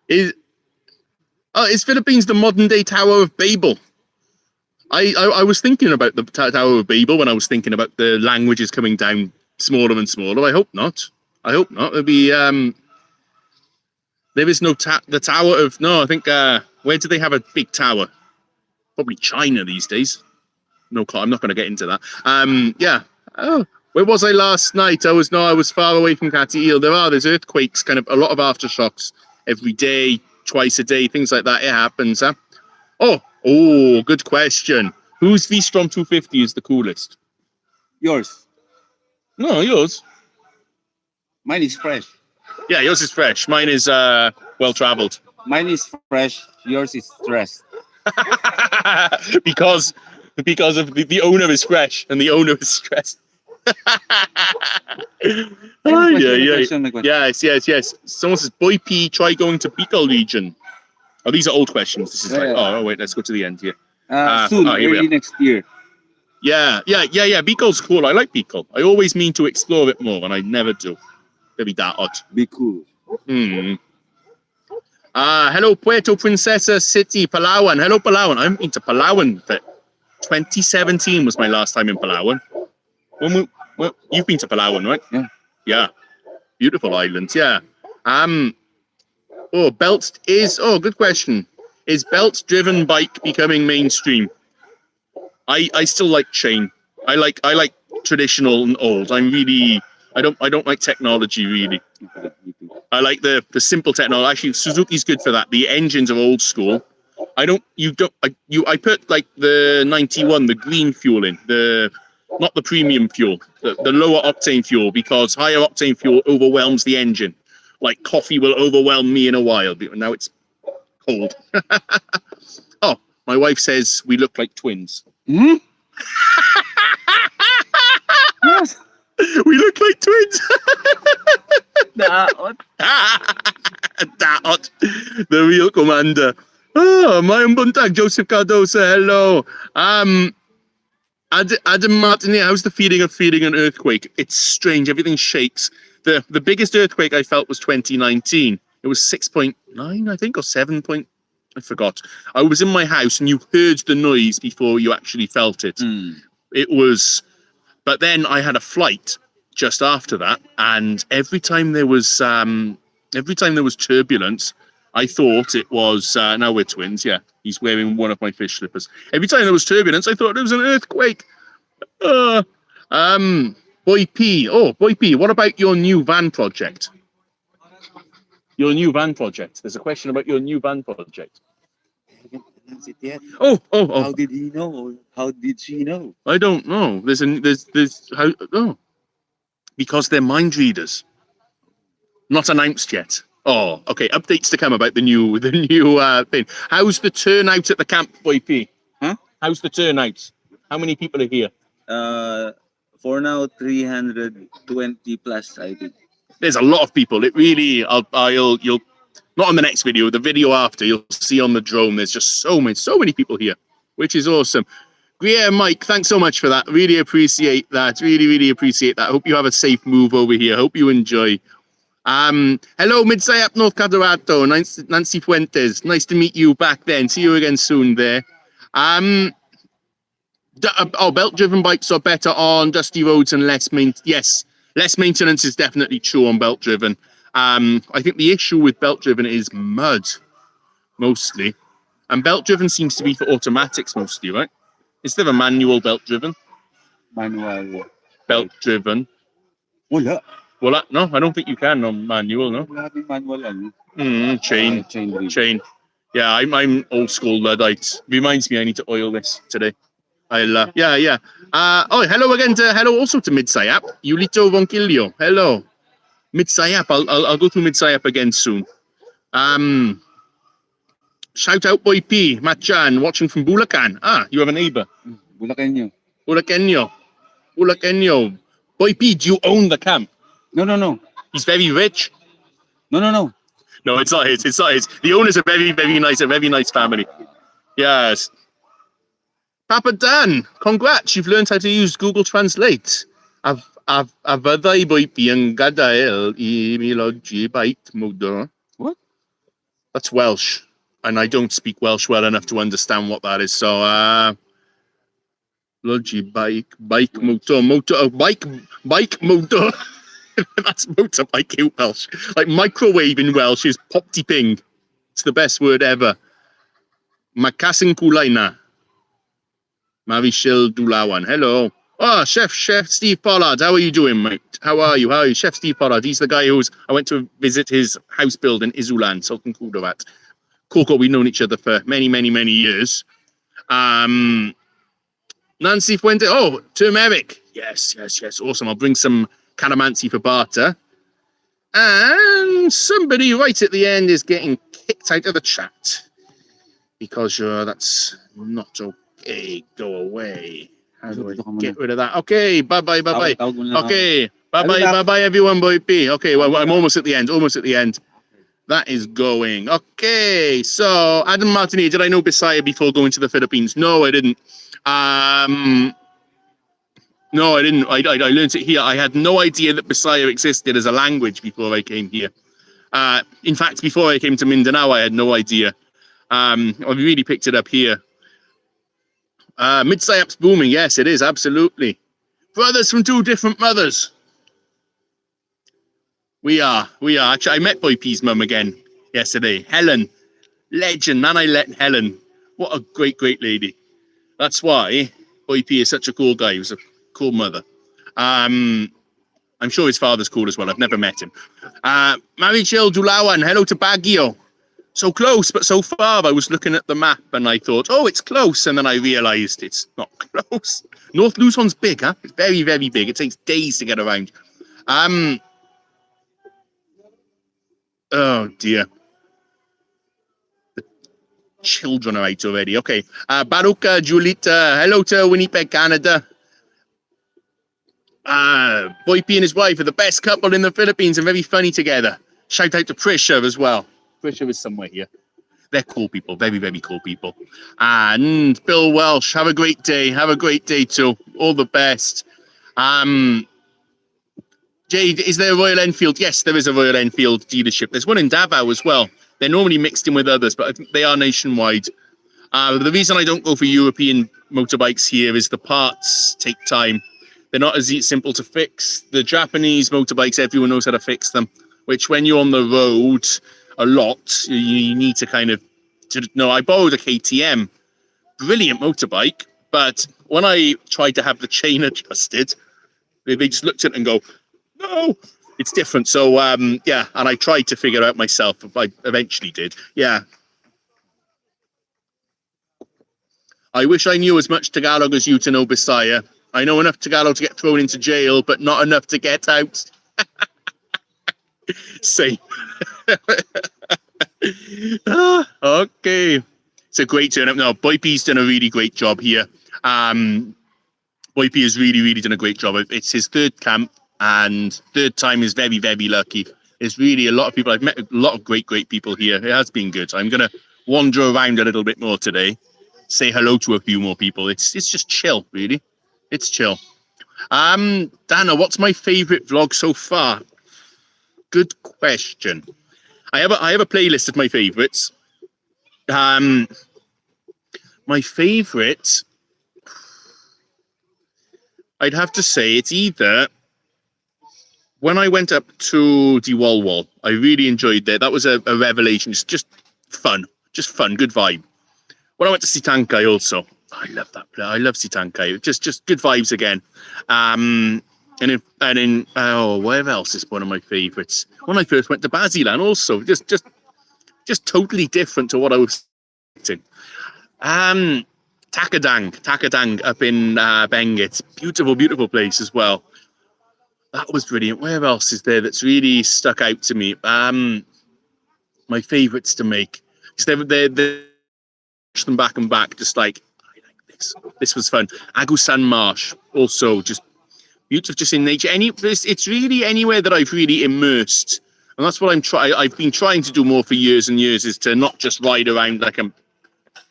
is Philippines the modern day Tower of Babel? I was thinking about the Tower of Babel when I was thinking about the languages coming down smaller and smaller. I hope not. There'll be there is no the Tower of I think where do they have a big tower? Probably China these days. No, I'm not going to get into that. Yeah. Oh, where was I last night? I was far away from Katiil. There's earthquakes, kind of a lot of aftershocks every day, twice a day, things like that. It happens, huh? Oh, good question. Whose V-Strom 250 is the coolest? yours. No, yours. Mine is fresh. Yeah, yours is fresh. Mine is well-traveled. Mine is fresh. Yours is stressed. because of the owner is fresh and the owner is stressed. Yes. Someone says, Boy P, try going to Bicol region. Oh, these are old questions. This is wait, let's go to the end here. Soon, here we early are. next year. Yeah. Bicol's cool. I like Bicol. I always mean to explore it more, and I never do. Maybe Daot. Be cool. Hello, Puerto Princesa City, Palawan. Hello, Palawan. I haven't been to Palawan. 2017 was my last time in Palawan. You've been to Palawan, right? Yeah. Beautiful islands, yeah. Good question. Is belt-driven bike becoming mainstream? I still like chain. I like traditional and old. I don't like technology really. I like the simple technology. Actually, Suzuki's good for that. The engines are old school. I put like the 91, the green fuel in, not the premium fuel, the lower octane fuel, because higher octane fuel overwhelms the engine. Like coffee will overwhelm me in a while. Now it's cold. Oh, my wife says we look like twins. Hmm? Yes. We look like twins. Daot. Daot, the real Kumander. Oh, Mayan Buntag, Joseph Cardosa, hello. Adam Martin, how's the feeling of feeling an earthquake? It's strange, everything shakes. The biggest earthquake I felt was 2019. It was 6.9, I think, or 7. I forgot. I was in my house and you heard the noise before you actually felt it. It was, but then I had a flight just after that, and every time there was turbulence, I thought it was. Now we're twins. Yeah, he's wearing one of my fish slippers. Every time there was turbulence, I thought it was an earthquake. Boy P. Oh, Boy P, what about your new van project? Your new van project. There's a question about your new van project. Announce it yet. Oh. How did he know? How did she know? I don't know. There's how oh. Because they're mind readers. Not announced yet. Oh, okay. Updates to come about the new thing. How's the turnout at the camp, Boy P? Huh? How's the turnout? How many people are here? For now, 320 plus, I think. There's a lot of people. It really, you'll not on the next video, the video after, you'll see on the drone. There's just so many people here, which is awesome. Yeah, Mike, thanks so much for that. Really appreciate that. Really appreciate that. Hope you have a safe move over here. Hope you enjoy. Hello, Midsayap North Cotabato, Nancy Fuentes. Nice to meet you back then. See you again soon there. Belt-driven bikes are better on dusty roads and less maintenance is definitely true on belt-driven. I think the issue with belt-driven is mud, mostly. And belt-driven seems to be for automatics mostly, right? Is there a manual belt-driven? Manual. Belt-driven. Wala. Well, no, I don't think you can on manual, no? Manual. Chain. Yeah, I'm old school Luddite. Reminds me I need to oil this today. Yeah. Hello again hello also to Midsayap. Yulito Ronquillo. Hello. Midsayap. I'll go through Midsayap again soon. Shout out Boy P, Machan, watching from Bulacan. You have a neighbor. Bulacanio. Boy P, do you own the camp? No. He's very rich. No. No, it's not his. The owners are very nice family. Yes. Papa Dan, congrats! You've learned how to use Google Translate. Avaday Boy P ang gadael imilogy bait modo. What? That's Welsh, and I don't speak Welsh well enough to understand what that is. So, logi bike motor bike motor. That's motorbike in Welsh. Like microwave in Welsh is popty ping. It's the best word ever. Makasing kulay na. Marichelle Dulawan. Hello. Chef Steve Pollard. How are you doing, mate? How are you? Chef Steve Pollard. He's the guy I went to visit his house build in Izulan, Sultan Kudarat. Coco, we've known each other for many years. Nancy Fuente. Turmeric. Yes. Awesome. I'll bring some calamansi for barter. And somebody right at the end is getting kicked out of the chat because that's not okay. Go away. How do I get rid of that? Okay, bye. Okay, bye everyone, Boy P. Okay, well, I'm almost at the end. That is going. Okay, so Adam Martinez, did I know Bisaya before going to the Philippines? No, I didn't. No, I didn't. I learned it here. I had no idea that Bisaya existed as a language before I came here. In fact, before I came to Mindanao, I had no idea. I really picked it up here. Midsayap's booming. Yes, it is. Absolutely. Brothers from two different mothers. We are. Actually, I met Boy P's mum again yesterday. Helen. Legend. Man, I let Helen. What a great lady. That's why Boy P is such a cool guy. He was a cool mother. I'm sure his father's cool as well. I've never met him. Marichelle Dulawan. Hello to Baguio. So close, but so far. I was looking at the map and I thought, it's close. And then I realized it's not close. North Luzon's big, huh? It's very big. It takes days to get around. Oh, dear. The children are out already. Okay. Baruka, Julita. Hello to Winnipeg, Canada. Boy P and his wife are the best couple in the Philippines and very funny together. Shout out to Prisha as well. Prisha is somewhere here. They're cool people, very cool people. And Bill Welsh, have a great day. Have a great day too. All the best. Jade, is there a Royal Enfield? Yes, there is a Royal Enfield dealership. There's one in Davao as well. They're normally mixed in with others, but I think they are nationwide. The reason I don't go for European motorbikes here is the parts take time. They're not as simple to fix. The Japanese motorbikes, everyone knows how to fix them, which when you're on the road a lot, you need to kind of... I borrowed a KTM, brilliant motorbike, but when I tried to have the chain adjusted, They just looked at it and go, no, it's different. So, yeah, and I tried to figure out myself. I eventually did. Yeah. I wish I knew as much Tagalog as you to know Bisaya. I know enough Tagalog to get thrown into jail, but not enough to get out. Same. Okay. It's a great turnout. No, Boype's done a really great job here. Boype has really done a great job. It's his third camp, and third time is very, very lucky. There's really a lot of people. I've met a lot of great people here. It has been good. I'm going to wander around a little bit more today, say hello to a few more people. It's just chill, really. It's chill. Dana, what's my favorite vlog so far? Good question. I have a playlist of my favorites. My favorite, I'd have to say it's either when I went up to the Wall. I really enjoyed that. That was a revelation. It's just fun, good vibe. When I went to Sitankay also, I love that place. I love Sitankay. Just good vibes again. And in where else is one of my favorites? When I first went to Basilan also, just totally different to what I was expecting. Takadang up in Benguet. Beautiful place as well. That was brilliant. Where else is there that's really stuck out to me? My favorites to make. Because they push them back and back, just like, I like this. This was fun. Agusan Marsh, also just beautiful, just in nature. It's really anywhere that I've really immersed. And that's what I've been trying to do more for years and years, is to not just ride around like a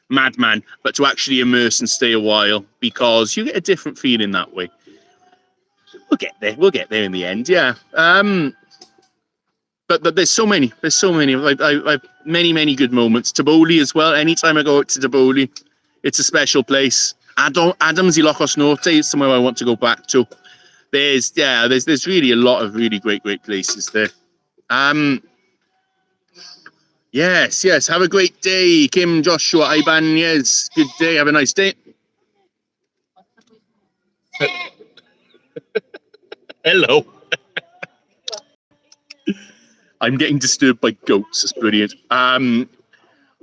madman, but to actually immerse and stay a while, because you get a different feeling that way. We'll get there in the end, yeah. But there's so many. I've many good moments. Taboli as well. Anytime I go out to Taboli, it's a special place. Adams Ilocos Norte is somewhere I want to go back to. There's really a lot of really great places there. Yes. Have a great day, Kim, Joshua, Iban. Yes, good day. Have a nice day. Hello. I'm getting disturbed by goats. It's brilliant. Honda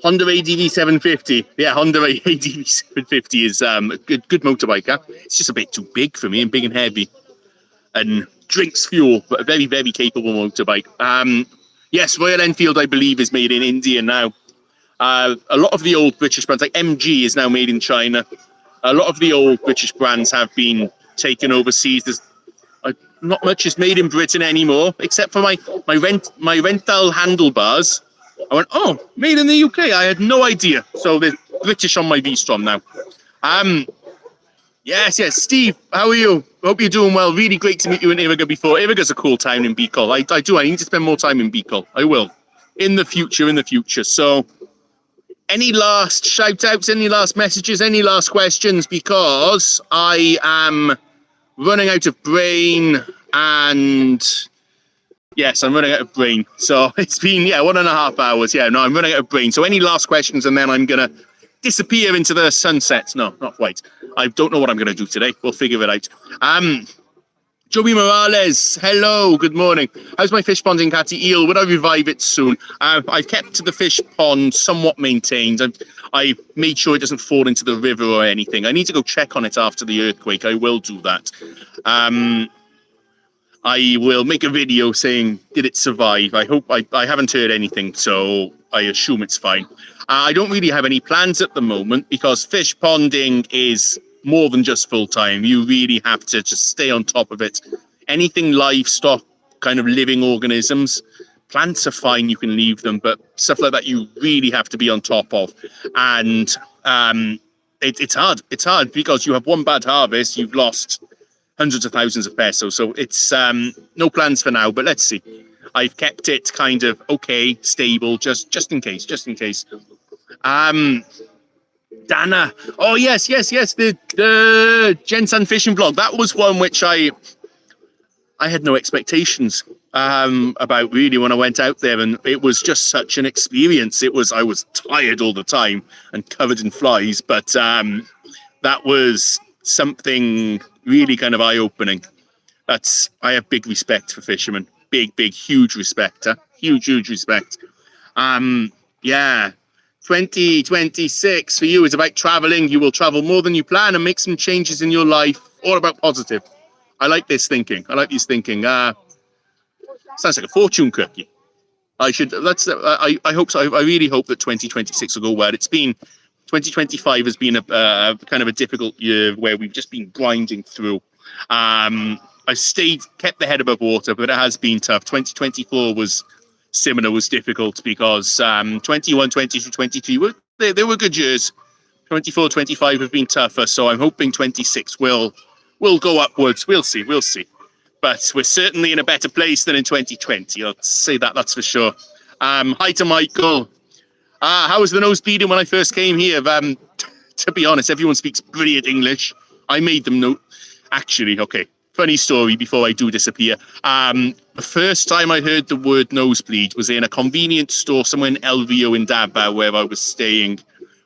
ADV 750. Yeah, Honda ADV 750 is a good motorbike. Huh? It's just a bit too big for me, and big and heavy, and drinks fuel, but a very capable motorbike. Yes, Royal Enfield, I believe, is made in India now. A lot of the old British brands, like MG, is now made in China. A lot of the old British brands have been taken overseas. There's not much is made in Britain anymore, except for my rental handlebars. I went, oh, made in the UK. I had no idea. So there's British on my V-Strom now. Yes. Steve, how are you? Hope you're doing well. Really great to meet you in Iriga before. Iriga's a cool town in Bicol. I do. I need to spend more time in Bicol. I will. In the future. So any last shout-outs, any last messages, any last questions? Because I am running out of brain, and yes, I'm running out of brain. So it's been 1.5 hours. Yeah, no, I'm running out of brain. So any last questions, and then I'm gonna disappear into the sunset. No, not quite. I don't know what I'm gonna do today. We'll figure it out. Joey Morales, hello, good morning. How's my fish pond in Catty Eel? Would I revive it soon? I've kept the fish pond somewhat maintained. I made sure it doesn't fall into the river or anything. I need to go check on it after the earthquake. I will do that. I will make a video saying, did it survive? I hope I haven't heard anything, so I assume it's fine. I don't really have any plans at the moment, because fish ponding is more than just full-time. You really have to just stay on top of it. Anything livestock, kind of living organisms, plants are fine, you can leave them, but stuff like that you really have to be on top of. And it's hard because you have one bad harvest, you've lost hundreds of thousands of pesos. So it's no plans for now, but let's see. I've kept it kind of okay, stable, just in case. Dana. Oh, yes. The Gensan fishing vlog. That was one which I had no expectations about, really, when I went out there, and it was just such an experience. I was tired all the time and covered in flies, but that was something really kind of eye-opening. I have big respect for fishermen. Big, huge respect. Huge respect. Yeah. 2026 for you is about traveling. You will travel more than you plan and make some changes in your life. All about positive. I like this thinking. I like this thinking. Sounds like a fortune cookie. I hope so. I really hope that 2026 will go well. 2025 has been a kind of a difficult year where we've just been grinding through. I kept the head above water, but it has been tough. 2024 was similar, was difficult because 21, 22, 23 they were good years. 24, 25 have been tougher, so I'm hoping 26 will go upwards. We'll see. But we're certainly in a better place than in 2020. I'll say that, that's for sure. Hi to Michael. How was the nose bleeding when I first came here? To be honest, everyone speaks brilliant English. I made them know. Actually, okay, funny story before I do disappear. The first time I heard the word nosebleed was in a convenience store somewhere in LVO in Davao where I was staying,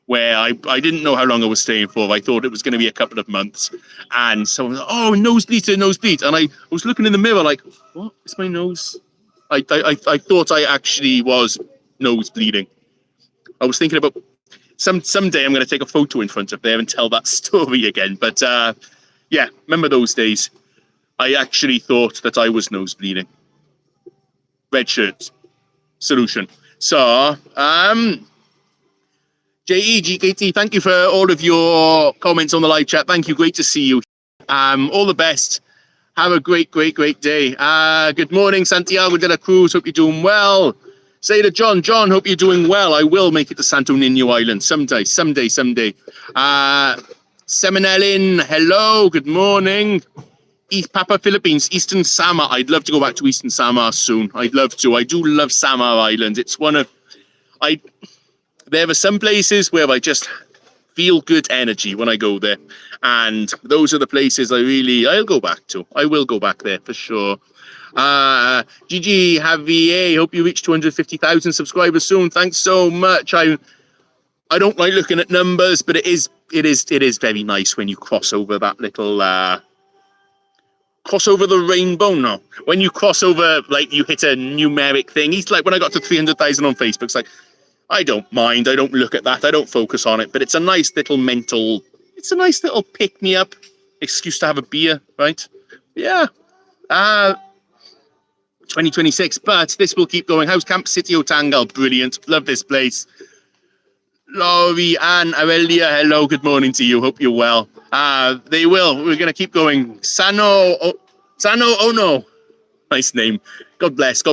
where I didn't know how long I was staying for. I thought it was going to be a couple of months. And someone was like, oh, nosebleed. And I was looking in the mirror like, what? It's my nose. I thought I actually was nose bleeding. I was thinking about someday I'm going to take a photo in front of there and tell that story again. But yeah, remember those days. I actually thought that I was nose bleeding. Red shirts. Solution. So, JEGKT, thank you for all of your comments on the live chat. Thank you. Great to see you. All the best. Have a great day. Good morning, Santiago de la Cruz. Hope you're doing well. Say to John, hope you're doing well. I will make it to Santo Niño Island someday. Seminelin, hello. Good morning. East Papa Philippines, Eastern Samar. I'd love to go back to Eastern Samar soon. I'd love to. I do love Samar Island. It's there are some places where I just feel good energy when I go there. And those are the places I'll go back to. I will go back there for sure. GG Javier, hope you reach 250,000 subscribers soon. Thanks so much. I don't like looking at numbers, but it is very nice when you cross over that little cross over the rainbow. No, when you cross over, like you hit a numeric thing. It's like when I got to 300,000 on Facebook. It's like, I don't mind. I don't look at that. I don't focus on it. But it's a nice little pick me up excuse to have a beer, right? Yeah. 2026, but this will keep going. How's Camp City Otangal? Brilliant. Love this place. Laurie Ann Aurelia, hello. Good morning to you. Hope you're well. They will. We're going to keep going. Sano Ono. Nice name. God bless.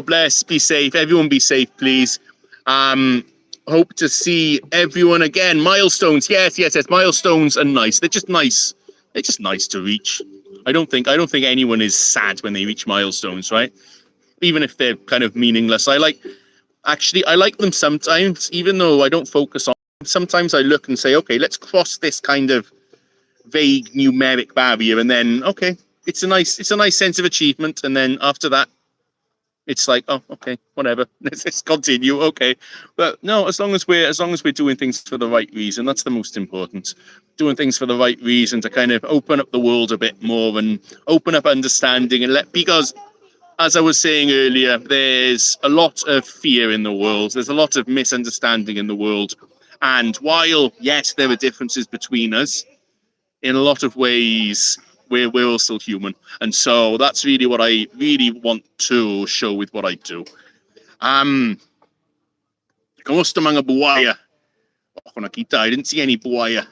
Be safe. Everyone be safe, please. Hope to see everyone again. Milestones. Yes. Milestones are nice. They're just nice. They're just nice to reach. I don't think anyone is sad when they reach milestones, right? Even if they're kind of meaningless. I like them sometimes, even though I don't focus on them. Sometimes I look and say, okay, let's cross this kind of vague numeric barrier, and then okay, it's a nice sense of achievement, and then after that, it's like, oh, okay, whatever. Let's continue, okay. But no, as long as we're doing things for the right reason, that's the most important. Doing things for the right reason to kind of open up the world a bit more and open up understanding because as I was saying earlier, there's a lot of fear in the world. There's a lot of misunderstanding in the world. And while, yes, there are differences between us, in a lot of ways, we're all still human. And so that's really what I really want to show with what I do. Kamusta mga buhaya? Ako nakita, I didn't see any buhaya.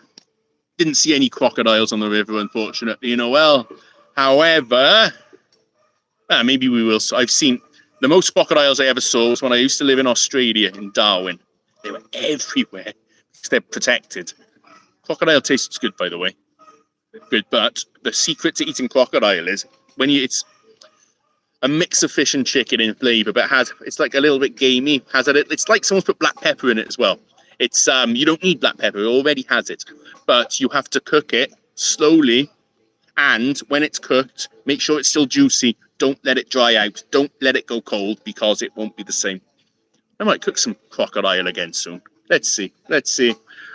Didn't see any crocodiles on the river, unfortunately. However, maybe we will. I've seen the most crocodiles I ever saw was when I used to live in Australia, in Darwin. They were everywhere because they're protected. Crocodile tastes good, by the way. Good, but the secret to eating crocodile is it's a mix of fish and chicken in flavor, but it's like a little bit gamey. It's like someone's put black pepper in it as well. It's you don't need black pepper; it already has it, but you have to cook it slowly. And when it's cooked, make sure it's still juicy. Don't let it dry out. Don't let it go cold because it won't be the same. I might cook some crocodile again soon. Let's see.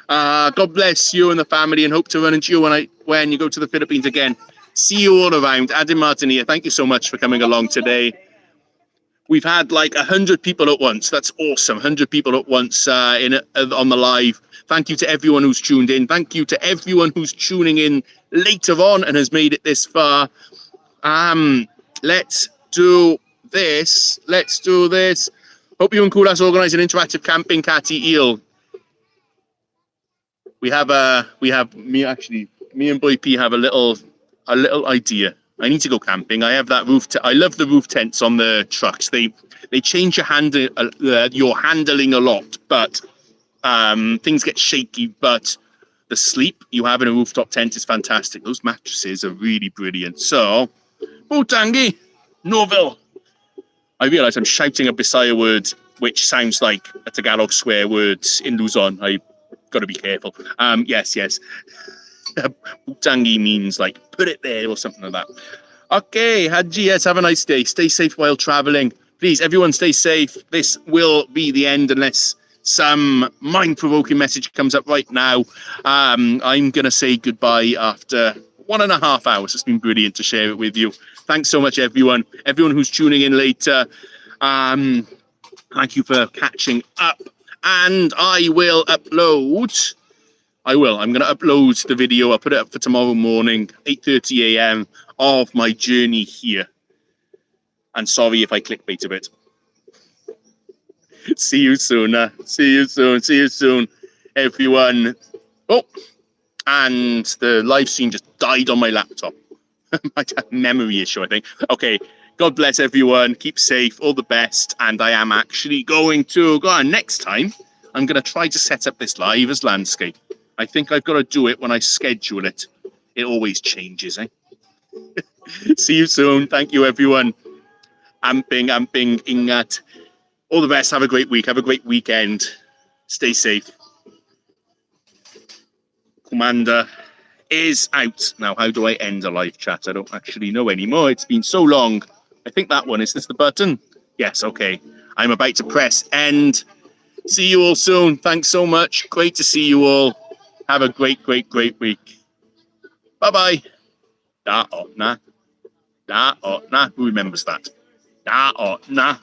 God bless you and the family, and hope to run into you when you go to the Philippines again. See you all around. Adam Martin here. Thank you so much for coming along today. We've had like 100 people at once. That's awesome. 100 people at once on the live. Thank you to everyone who's tuned in. Thank you to everyone who's tuning in later on and has made it this far. Let's do this. Hope you and Cool House organise an interactive camping catty eel. Me and Boy P have a little idea. I need to go camping. I have that roof. I love the roof tents on the trucks. They change your handling a lot, but things get shaky. But the sleep you have in a rooftop tent is fantastic. Those mattresses are really brilliant. So, Butangi, Norville. I realise I'm shouting a Bisaya word, which sounds like a Tagalog swear word in Luzon. I've got to be careful. Yes. Butangi means like put it there or something like that. Okay, Haji, yes, have a nice day. Stay safe while traveling. Please, everyone stay safe. This will be the end unless some mind-provoking message comes up right now. I'm going to say goodbye after 1.5 hours. It's been brilliant to share it with you. Thanks so much, everyone. Everyone who's tuning in later. Thank you for catching up. And I will upload... I'm going to upload the video. I'll put it up for tomorrow morning, 8:30 a.m. of my journey here. And sorry if I clickbait a bit. See you soon, everyone. Oh, and the live stream just died on my laptop. I had a memory issue, I think. Okay, God bless everyone. Keep safe, all the best. And I am actually going to go on next time. I'm going to try to set up this live as landscape. I think I've got to do it when I schedule it. It always changes, eh? See you soon. Thank you, everyone. Amping, ingat. All the best. Have a great week. Have a great weekend. Stay safe. Kumander is out. Now, how do I end a live chat? I don't actually know anymore. It's been so long. I think that one. Is this the button? Yes, okay. I'm about to press end. See you all soon. Thanks so much. Great to see you all. Have a great week. Bye-bye. Daot na. Who remembers that? Daot na.